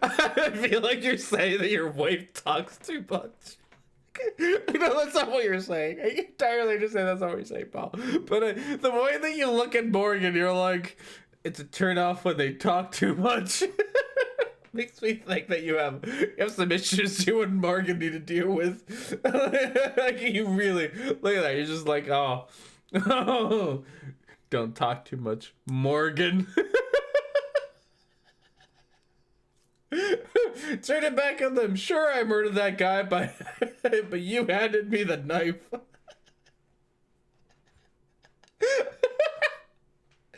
I feel like you're saying that your wife talks too much. No, that's not what you're saying. I entirely understand that's not what you're saying, Paul. But the way that you look at Morgan, you're like, it's a turnoff when they talk too much. Makes me think that you have some issues you and Morgan need to deal with. Like, you really look at that. You're just like, oh, don't talk too much, Morgan. Turn it back on them. Sure, I murdered that guy, but you handed me the knife.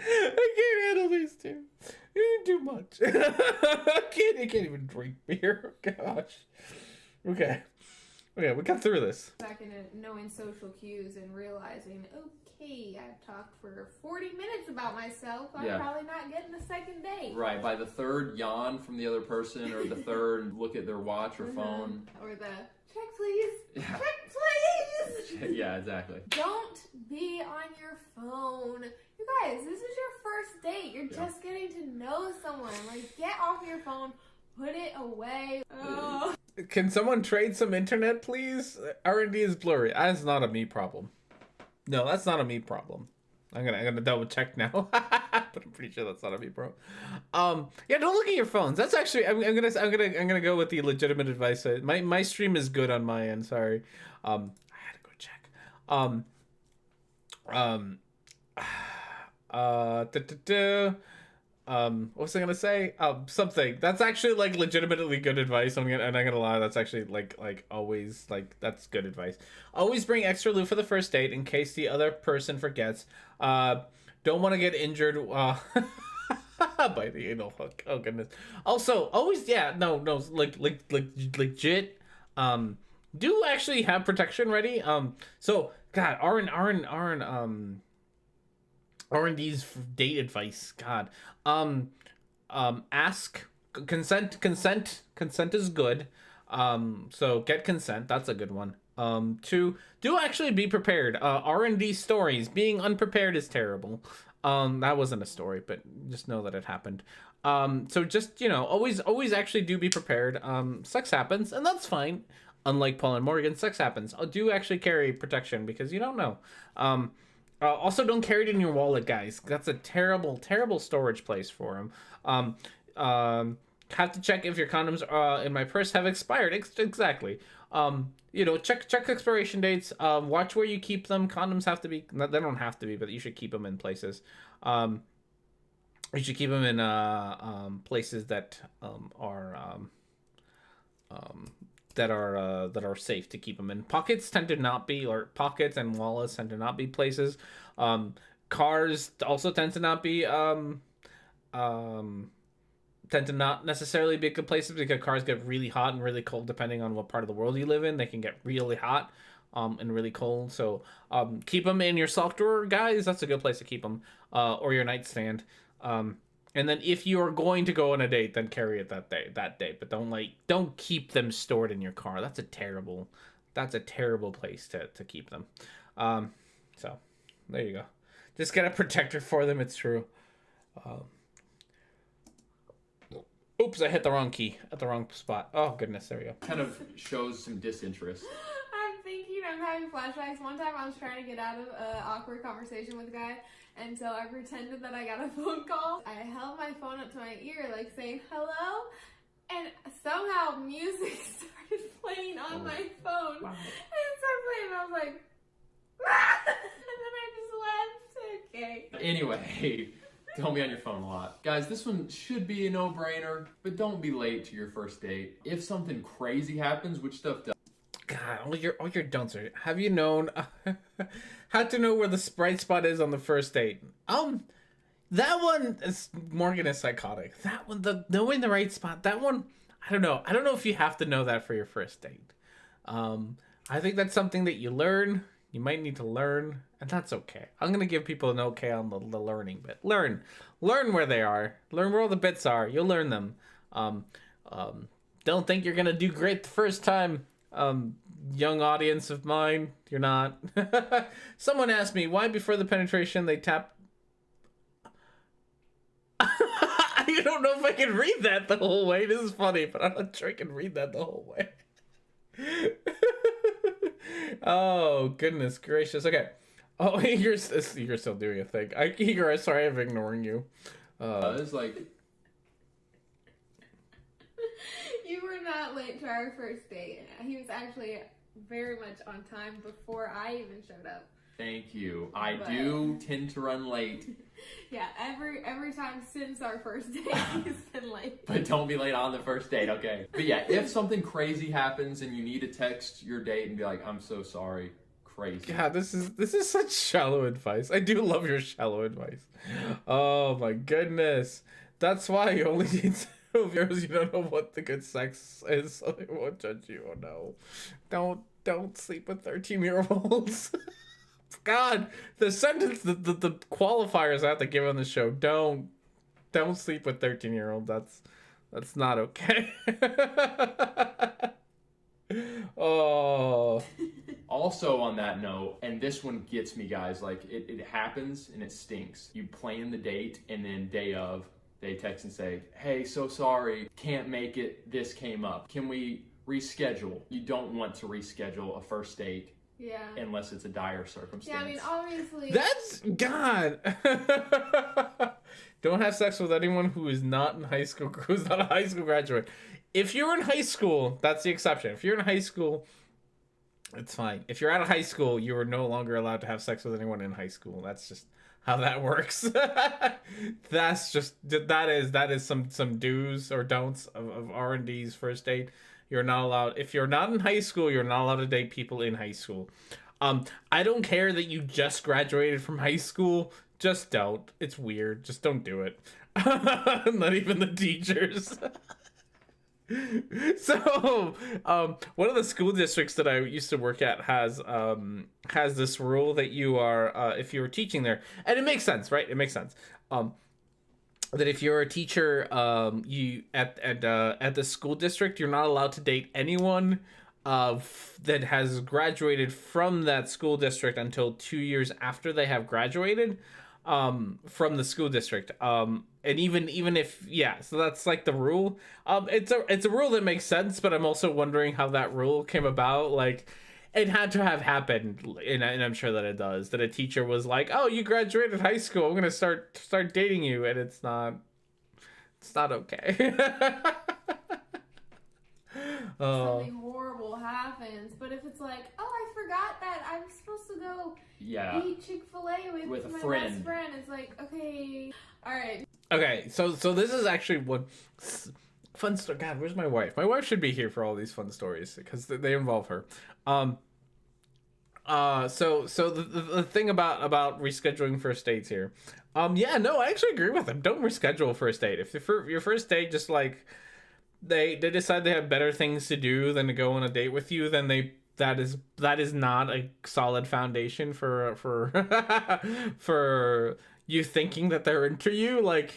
I can't handle these two. You do too much. I can't even drink beer. Gosh. Okay, we got through this. back into knowing social cues and realizing, okay, I've talked for 40 minutes about myself. I'm probably not getting a second date. Right. By the third yawn from the other person, or the third look at their watch or phone. Or the check please. Yeah. Check please. Yeah, exactly. Don't be on your phone. You guys, this is your first date. You're just getting to know someone. Like, get off your phone. Put it away. Oh. Can someone trade some internet, please? R&D is blurry. That's not a me problem. No, that's not a me problem. I'm gonna double check now, but I'm pretty sure that's not a me problem. Yeah, don't look at your phones. That's actually I'm gonna go with the legitimate advice. My stream is good on my end. Sorry, I had to go check. What was I gonna say? Something that's actually like legitimately good advice. I'm not gonna lie. That's actually like always like that's good advice. Always bring extra loot for the first date in case the other person forgets. Don't want to get injured by the anal hook. Oh goodness. Also, always like legit. Do actually have protection ready. So God, R&D's date advice. God. Ask consent is good. So get consent. That's a good one. Do actually be prepared. R&D stories. Being unprepared is terrible. That wasn't a story, but just know that it happened. So just, always actually do be prepared. Sex happens, and that's fine. Unlike Paul and Morgan, sex happens. Do actually carry protection because you don't know. Also, don't carry it in your wallet, guys. That's a terrible, terrible storage place for them. Have to check if your condoms in my purse have expired. Exactly. Check expiration dates. Watch where you keep them. Condoms have to be. They don't have to be, but you should keep them in places. You should keep them in places that are safe to keep them in. Pockets tend to not be, or pockets and wallets tend to not be places. Cars also tend to not be tend to not necessarily be good places because cars get really hot and really cold depending on what part of the world you live in. They can get really hot and really cold. So keep them in your sock drawer, guys. That's a good place to keep them, or your nightstand. And then if you are going to go on a date, then carry it that day. But don't keep them stored in your car. That's a terrible place to keep them. So there you go. Just get a protector for them. It's true. Oops, I hit the wrong key at the wrong spot. Oh goodness, there we go. Kind of shows some disinterest. I'm thinking, I'm having flashbacks. One time I was trying to get out of an awkward conversation with a guy, and so I pretended that I got a phone call. I held my phone up to my ear, like saying hello, and somehow music started playing on my phone. Wow. And it started playing, and I was like, and then I just left. Okay. Anyway, don't be on your phone a lot. Guys, this one should be a no-brainer, but don't be late to your first date. If something crazy happens, which stuff does? God, all your don'ts are. Have you known how to know where the bright spot is on the first date? That one is Morgan is psychotic. That one, the knowing the right spot. That one, I don't know. I don't know if you have to know that for your first date. I think that's something that you learn. You might need to learn, and that's okay. I'm gonna give people an okay on the learning bit. Learn where they are. Learn where all the bits are. You'll learn them. Don't think you're gonna do great the first time. Young audience of mine, you're not. Someone asked me why before the penetration they tap. I don't know if I can read that the whole way. This is funny, but I'm not sure I can read that the whole way. Oh goodness gracious. Okay. Oh, you're still doing a thing. Igor, I'm sorry, I'm ignoring you. It's like You were not late to our first date. He was actually very much on time before I even showed up. Thank you. I do tend to run late. Yeah, every time since our first date, he's been late. But don't be late on the first date, okay? But yeah, if something crazy happens and you need to text your date and be like, I'm so sorry. Crazy. God, this is such shallow advice. I do love your shallow advice. Oh my goodness. That's why you only need to viewers. You don't know what the good sex is, so they won't judge you. Oh no. Don't sleep with 13-year-olds. God, the sentence, the qualifiers I have to give on the show. Don't sleep with 13-year-olds. That's not okay. Oh. Also on that note, and this one gets me, guys, like it happens and it stinks. You plan the date and then day of, they text and say, hey, so sorry, can't make it, this came up. Can we reschedule? You don't want to reschedule a first date Yeah. unless it's a dire circumstance. Yeah, I mean, obviously. That's God. Don't have sex with anyone who is not in high school, who's not a high school graduate. If you're in high school, that's the exception. If you're in high school, it's fine. If you're out of high school, you are no longer allowed to have sex with anyone in high school. That's just how that works. that is some do's or don'ts of R&D's first date. You're not allowed, if you're not in high school, you're not allowed to date people in high school. I don't care that you just graduated from high school. Just don't. It's weird. Just don't do it. Not even the teachers. So, one of the school districts that I used to work at has this rule that you are, if you were teaching there, and it makes sense, right? It makes sense. That if you're a teacher, you at the school district, you're not allowed to date anyone that has graduated from that school district until 2 years after they have graduated from the school district. And even if, yeah, so that's like the rule. It's a rule that makes sense, but I'm also wondering how that rule came about. Like, it had to have happened, and I'm sure that it does, that a teacher was like, oh, you graduated high school, I'm gonna start dating you, and it's not okay. Something horrible happens, but if it's like, oh, I forgot that I'm supposed to go eat Chick-fil-A with my best friend, it's like, okay, all right. Okay, so this is actually one fun story. God, where's my wife? My wife should be here for all these fun stories because they involve her. So the thing about rescheduling first dates here. Yeah, no, I actually agree with them. Don't reschedule first date. If your first date just like they decide they have better things to do than to go on a date with you, then that is not a solid foundation for for you thinking that they're into you. Like,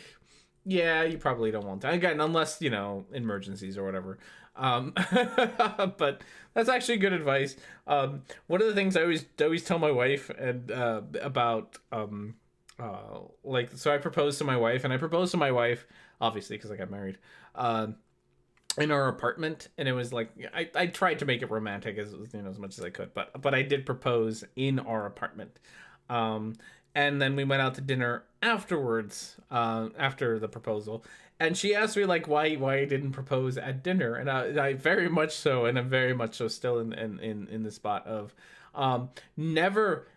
yeah, you probably don't want to. Again, unless, emergencies or whatever. But that's actually good advice. One of the things I always tell my wife and about so I proposed to my wife, and I proposed to my wife obviously because I got married in our apartment, and it was like I tried to make it romantic as much as I could, but I did propose in our apartment. And then we went out to dinner afterwards, after the proposal. And she asked me like why I didn't propose at dinner, and I very much so, and I'm very much so still in the spot of never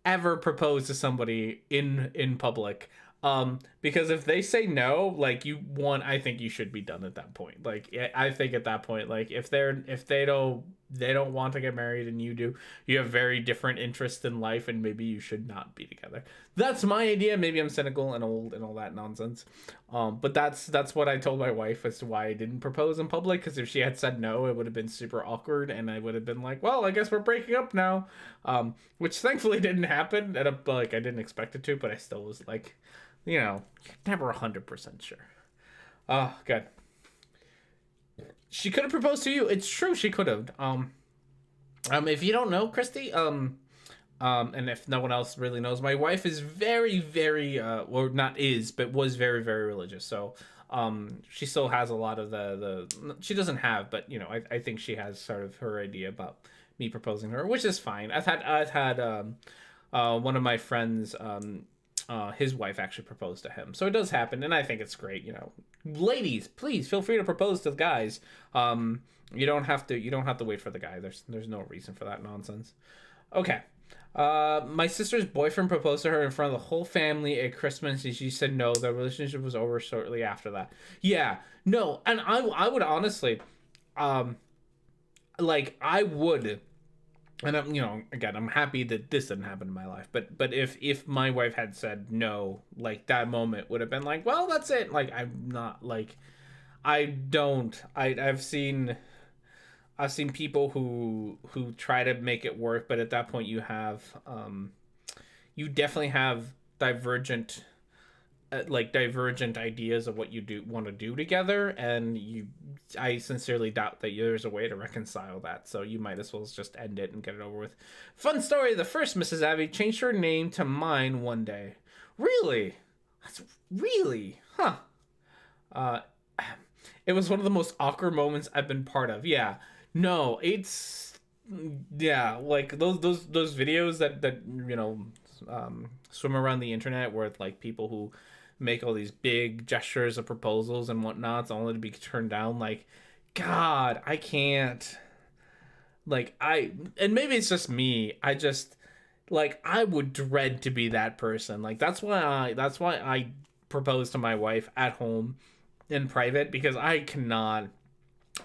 ever propose to somebody in public. Because if they say no, like I think you should be done at that point. Like, I think at that point, like if they don't want to get married and you do, you have very different interests in life, and maybe you should not be together. That's my idea. Maybe I'm cynical and old and all that nonsense. But that's what I told my wife as to why I didn't propose in public. Because if she had said no, it would have been super awkward, and I would have been like, well, I guess we're breaking up now. Which thankfully didn't happen. And I didn't expect it to, but I still was like, you're never 100% sure. Oh, good. She could have proposed to you. It's true, she could have. If you don't know, Christy, and if no one else really knows, my wife is very, very, or not is, but was very, very religious. So, she still has a lot of she doesn't have, but I think she has sort of her idea about me proposing to her, which is fine. I've had one of my friends, his wife actually proposed to him, so it does happen, and I think it's great. Ladies, please feel free to propose to the guys. You don't have to wait for the guy. There's no reason for that nonsense. Okay. My sister's boyfriend proposed to her in front of the whole family at Christmas, and she said no. The relationship was over shortly after that. Yeah, no, and I would honestly, I would. And I'm happy that this didn't happen in my life. But if my wife had said no, like, that moment would have been like, well, that's it. Like, I'm not like, I've seen people who try to make it work, but at that point you definitely have divergent ideas of what you want to do together, and I sincerely doubt that there's a way to reconcile that, so you might as well just end it and get it over with. Fun story: the first Mrs. Abby changed her name to mine one day. Really? That's really? Huh. It was one of the most awkward moments I've been part of. Yeah. No, it's Yeah, like those videos that swim around the internet where like people who make all these big gestures of proposals and whatnots only to be turned down. Like, God, I can't. Like, and maybe it's just me. I just like I would dread to be that person. Like that's why I propose to my wife at home in private, because I could not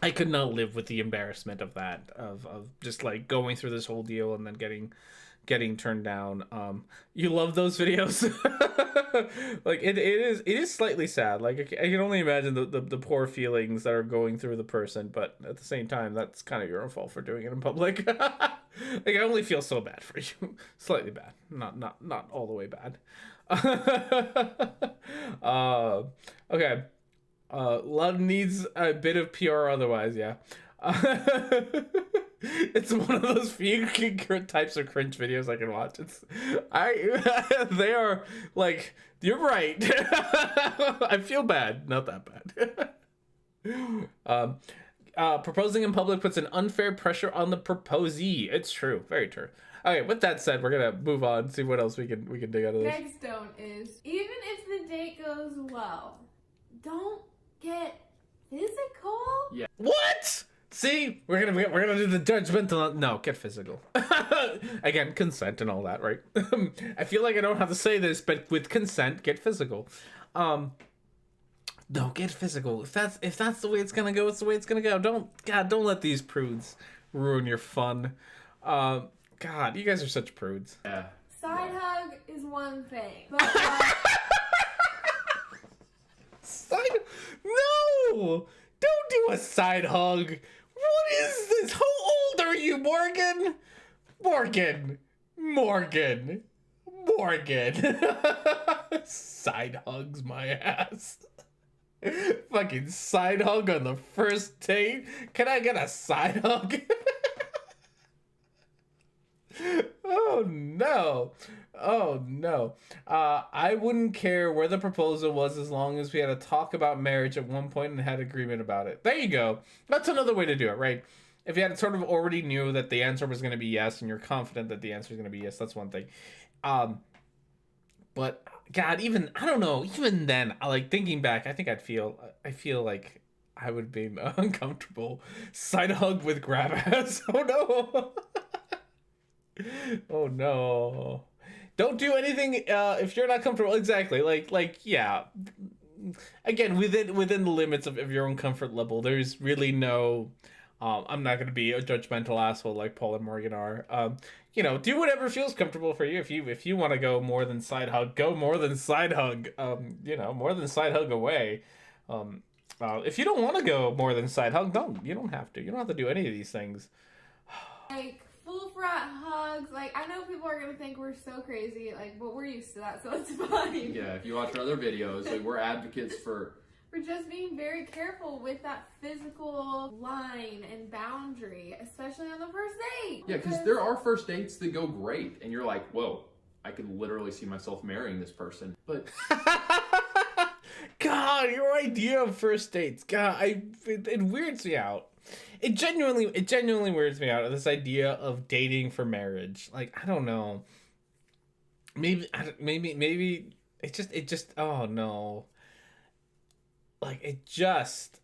live with the embarrassment of that, of just like going through this whole deal and then getting turned down. You love those videos. Like it is slightly sad. Like I can only imagine the poor feelings that are going through the person, but at the same time that's kind of your own fault for doing it in public. Like I only feel so bad for you. Slightly bad, not all the way bad. Okay. Love needs a bit of PR otherwise, yeah. It's one of those few types of cringe videos I can watch. They are like, you're right. I feel bad, not that bad. Proposing in public puts an unfair pressure on the proposee. It's true, very true. Okay, with that said, we're gonna move on, see what else we can dig out of this. Next don't is, even if the date goes well, don't get physical. Yeah. What? See, we're gonna do the judgmental. No, get physical. Again, consent and all that, right? I feel like I don't have to say this, but with consent, get physical. No, get physical. If that's the way it's gonna go, it's the way it's gonna go. Don't let these prudes ruin your fun. God, you guys are such prudes. Yeah. Side hug is one thing, but No! Don't do a side hug. What is this? How old are you, Morgan? Morgan. Side hugs my ass. Fucking side hug on the first date? Can I get a side hug? Oh no. I wouldn't care where the proposal was as long as we had a talk about marriage at one point and had agreement about it. There you go. That's another way to do it, right? If you had sort of already knew that the answer was going to be yes and you're confident that the answer is going to be yes, that's one thing. But God, even I don't know, even then, like thinking back, I feel like I would be uncomfortable. Side hug with grab ass. Oh no. Oh no. Don't do anything if you're not comfortable. Exactly. Like yeah. Again, within the limits of your own comfort level, there's really no I'm not going to be a judgmental asshole like Paul and Morgan are. Do whatever feels comfortable for you. If you want to go more than side hug, go more than side hug. More than side hug away. If you don't want to go more than side hug, you don't have to. You don't have to do any of these things. like full front hugs. Like, I know people are gonna think we're so crazy, like, but we're used to that, so it's fine. Yeah, if you watch our other videos, like, we're advocates for just being very careful with that physical line and boundary, especially on the first date. Yeah, because there are first dates that go great, and you're like, whoa, I could literally see myself marrying this person. But God, your idea of first dates, God, it weirds me out. It genuinely weirds me out, this idea of dating for marriage. Like, I don't know. Maybe it just oh no. Like, it just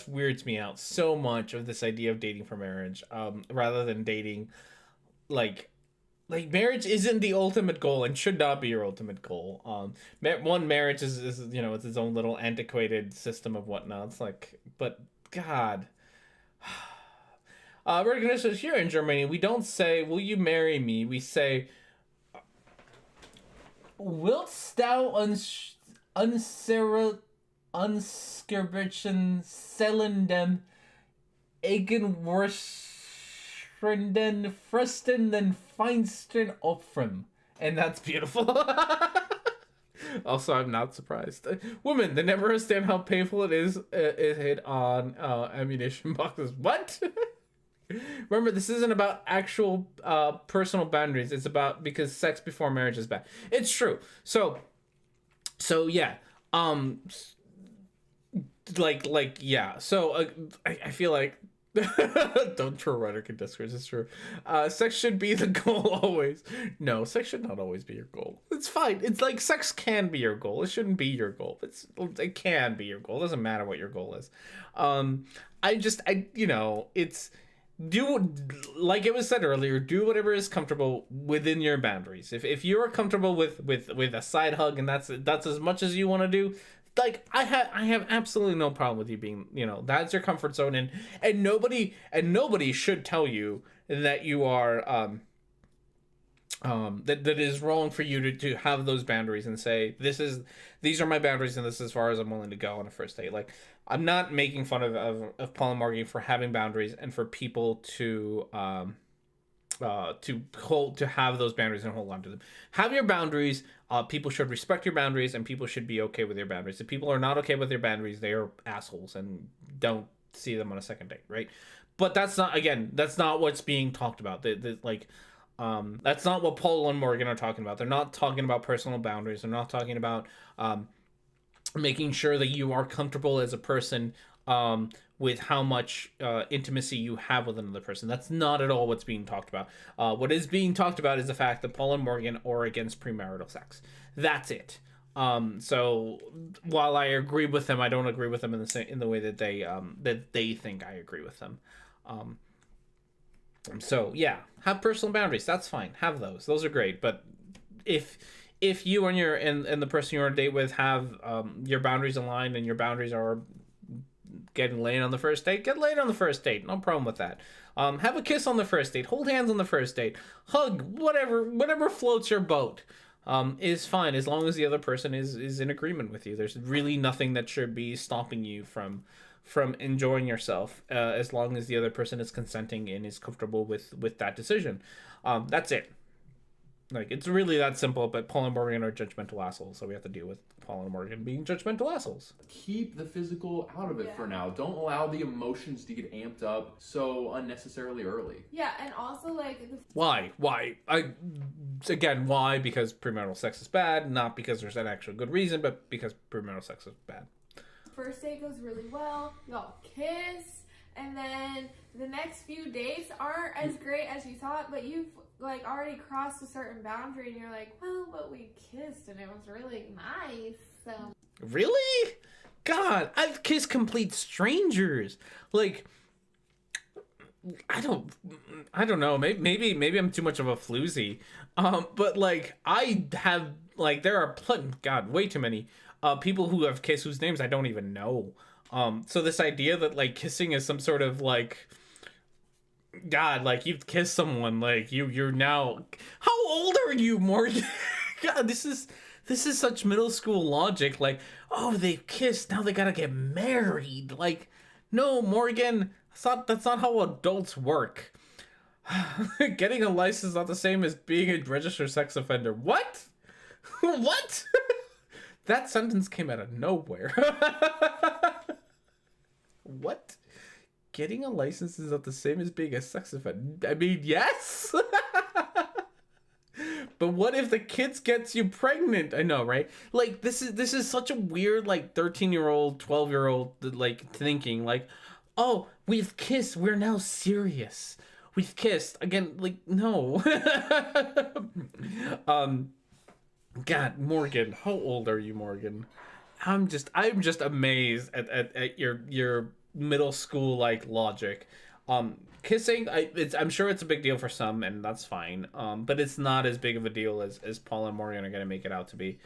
weirds me out so much of this idea of dating for marriage, rather than dating, like marriage isn't the ultimate goal and should not be your ultimate goal. Marriage is it's its own little antiquated system of whatnot. It's like, but God. Recognition here in Germany, we don't say, will you marry me? We say, willst thou unskerbischen sellenden eigenwurschenden fristenden feinsten Opfern. And that's beautiful. Also, I'm not surprised. Women, they never understand how painful it is hit on ammunition boxes. What? Remember, this isn't about actual personal boundaries. It's about because sex before marriage is bad. It's true. So yeah. Yeah. So I feel like Don't throw rhetoric and discourse. It's true. Sex should be the goal always. No, sex should not always be your goal. It's fine. It's like sex can be your goal. It shouldn't be your goal. It can be your goal. It doesn't matter what your goal is. It's do, like it was said earlier, do whatever is comfortable within your boundaries. If you are comfortable with a side hug and that's as much as you want to do, like I have absolutely no problem with you being, that's your comfort zone, and nobody should tell you that you are that is wrong for you to have those boundaries and say these are my boundaries and this is as far as I'm willing to go on a first date. Like, I'm not making fun of Paul and Morgan for having boundaries and for people to have those boundaries and hold on to them. Have your boundaries. People should respect your boundaries, and people should be okay with your boundaries. If people are not okay with your boundaries, they are assholes, and don't see them on a second date, right? But that's not what's being talked about. That's not what Paul and Morgan are talking about. They're not talking about personal boundaries. They're not talking about making sure that you are comfortable as a person with how much intimacy you have with another person. That's not at all what's being talked about. What is being talked about is the fact that Paul and Morgan are against premarital sex. That's it. So while I agree with them, I don't agree with them in the way that they think I agree with them. So yeah, have personal boundaries. That's fine. Have those. Those are great. But if you and the person you're on a date with have your boundaries aligned, and your boundaries are getting laid on the first date, get laid on the first date. No problem with that. Have a kiss on the first date. Hold hands on the first date. Hug. Whatever floats your boat is fine, as long as the other person is in agreement with you. There's really nothing that should be stopping you from enjoying yourself, as long as the other person is consenting and is comfortable with that decision. That's it. Like, it's really that simple. But Paul and Morgan are judgmental assholes, so we have to deal with Paul and Morgan being judgmental assholes. Keep the physical out of it for now. Don't allow the emotions to get amped up so unnecessarily early. Yeah, and also, like... Why? Why? Why? Because premarital sex is bad, not because there's an actual good reason, but because premarital sex is bad. First date goes really well, y'all kiss, and then the next few dates aren't as great as you thought, but you've like already crossed a certain boundary, and you're like, well, but we kissed and it was really nice. So really, God, I've kissed complete strangers. Like, I don't know. Maybe I'm too much of a floozy. But like, I have, like, there are way too many people who have kissed whose names I don't even know. So this idea that like kissing is some sort of like, God, like you've kissed someone, like you're now, how old are you, Morgan? God, this is such middle school logic. Like, oh, they've kissed, now they gotta get married. Like, no, Morgan, that's not how adults work. Getting a license is not the same as being a registered sex offender. What? What? That sentence came out of nowhere. What? Getting a license is not the same as being a sex offender. I mean, yes. But what if the kids gets you pregnant? I know, right? Like, this is such a weird, like, 13-year-old, 12-year-old, like, thinking, like, oh, we've kissed, we're now serious. We've kissed. Again, like, no. God, Morgan, how old are you, Morgan? I'm just amazed at your middle school like logic. Kissing, I'm sure it's a big deal for some, and that's fine. But it's not as big of a deal as Paul and Morgan are gonna make it out to be.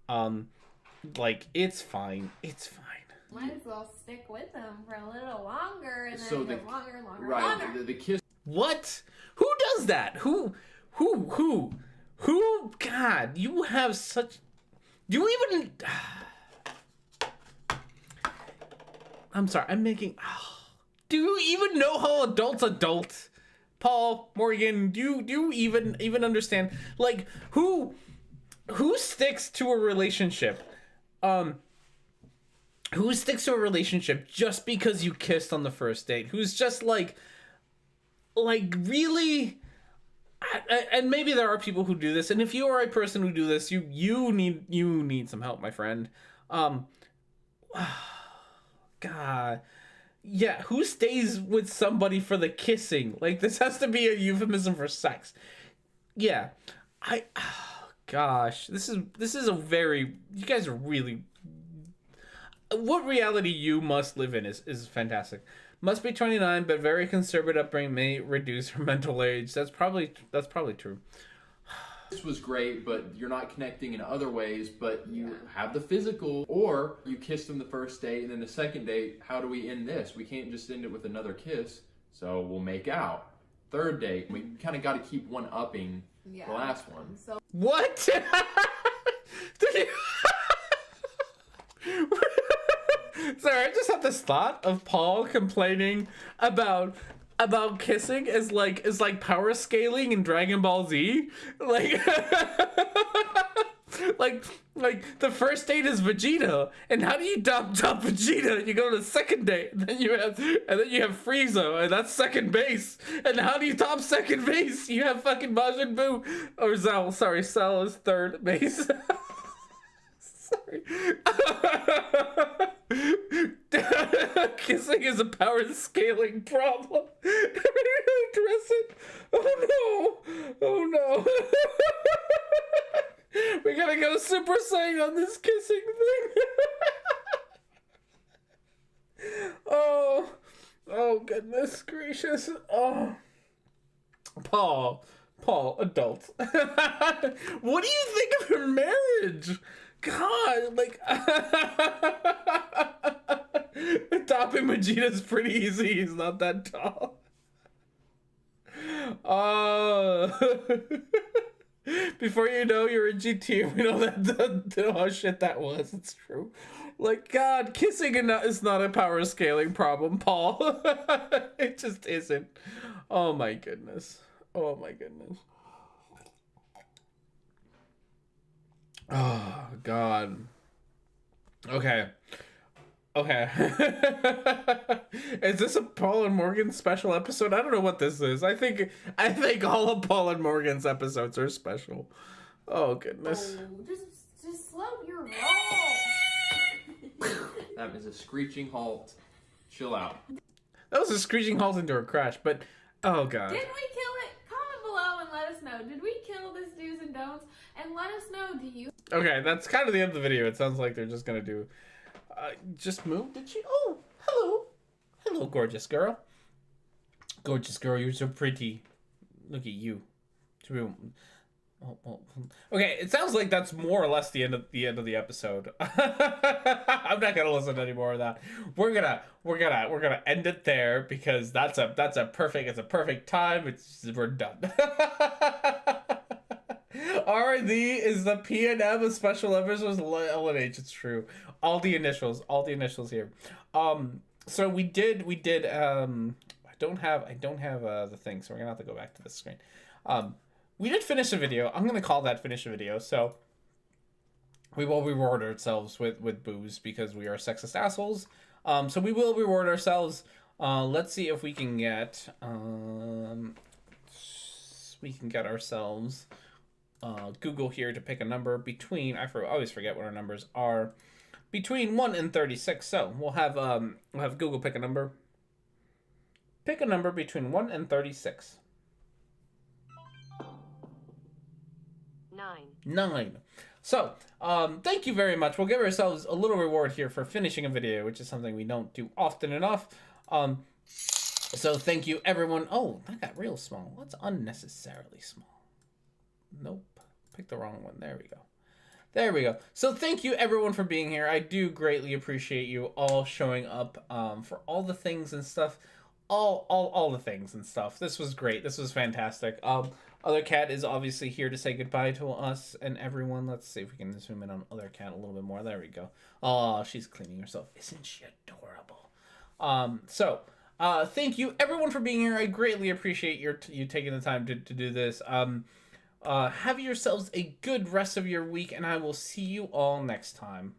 Like, it's fine. It's fine. Might as well stick with them for a little longer, and then So go longer and longer. Right, Longer. the kiss. What? Who does that? Who? God, you have such. Do you even? I'm sorry. I'm making. Do you even know how adults adult? Paul, Morgan, do you even understand? Like, who sticks to a relationship? Who sticks to a relationship just because you kissed on the first date? Who's just like really? And maybe there are people who do this, and if you are a person who do this, you need some help, my friend. God, Yeah, who stays with somebody for the kissing? Like, this has to be a euphemism for sex. Yeah. Oh, gosh. This is a very... You guys are really... What reality you must live in is fantastic. Must be 29, but very conservative upbringing may reduce her mental age. That's probably true. This was great, but you're not connecting in other ways, but you have the physical, or you kissed them the first date, and then the second date, how do we end this? We can't just end it with another kiss, so we'll make out. Third date, we kind of got to keep one-upping the last one. So What? Sorry, I just had this thought of Paul complaining about kissing is like power scaling in Dragon Ball Z. Like like the first date is Vegeta, and how do you top Vegeta? You go to the second date, and then you have Frieza, and that's second base. And how do you top second base? You have fucking Majin Buu or Cell. Sorry, Cell is third base. Sorry. Kissing is a power scaling problem. Address it. Oh no. We gotta go Super Saiyan on this kissing thing. Oh goodness gracious. Oh, Paul, adult. What do you think of your marriage? God, like, topping Vegeta's pretty easy. He's not that tall. Before you know you're in GT, we know that oh shit that was. It's true. Like, God, kissing is not a power scaling problem, Paul. It just isn't. Oh my goodness. Oh my goodness. Oh God. Okay. Is this a Paul and Morgan special episode? I don't know what this is. I think all of Paul and Morgan's episodes are special. Oh goodness. Oh, just slow your roll. That is a screeching halt. Chill out. That was a screeching halt into a crash, but oh God. Did we kill it? Comment below and let us know. Did we kill this do's and don'ts? And let us know, do you? Okay, that's kind of the end of the video. It sounds like they're just gonna do... just move, did she? Oh, hello. Hello, gorgeous girl. Gorgeous girl, you're so pretty. Look at you. Okay, it sounds like that's more or less the end of the episode. I'm not gonna listen to any more of that. We're gonna end it there because that's a perfect time. We're done. R&D is the P&M of special episodes. LNH, it's true. All the initials here. So we did. I don't have the thing, so we're gonna have to go back to the screen. We did finish a video. I'm gonna call that finish a video. So we will reward ourselves with booze because we are sexist assholes. So we will reward ourselves. Let's see if we can get ourselves Google here to pick a number between, I always forget what our numbers are, between 1 and 36. So we'll have Google pick a number. Pick a number between 1 and 36. 9. So, thank you very much. We'll give ourselves a little reward here for finishing a video, which is something we don't do often enough. So thank you, everyone. Oh, that got real small. That's unnecessarily small. Nope. Picked the wrong one. There we go. There we go. So thank you, everyone, for being here. I do greatly appreciate you all showing up for all the things and stuff. All the things and stuff. This was great. This was fantastic. Other Cat is obviously here to say goodbye to us and everyone. Let's see if we can zoom in on Other Cat a little bit more. There we go. Oh, she's cleaning herself. Isn't she adorable? Thank you, everyone, for being here. I greatly appreciate you taking the time to do this. Have yourselves a good rest of your week, and I will see you all next time.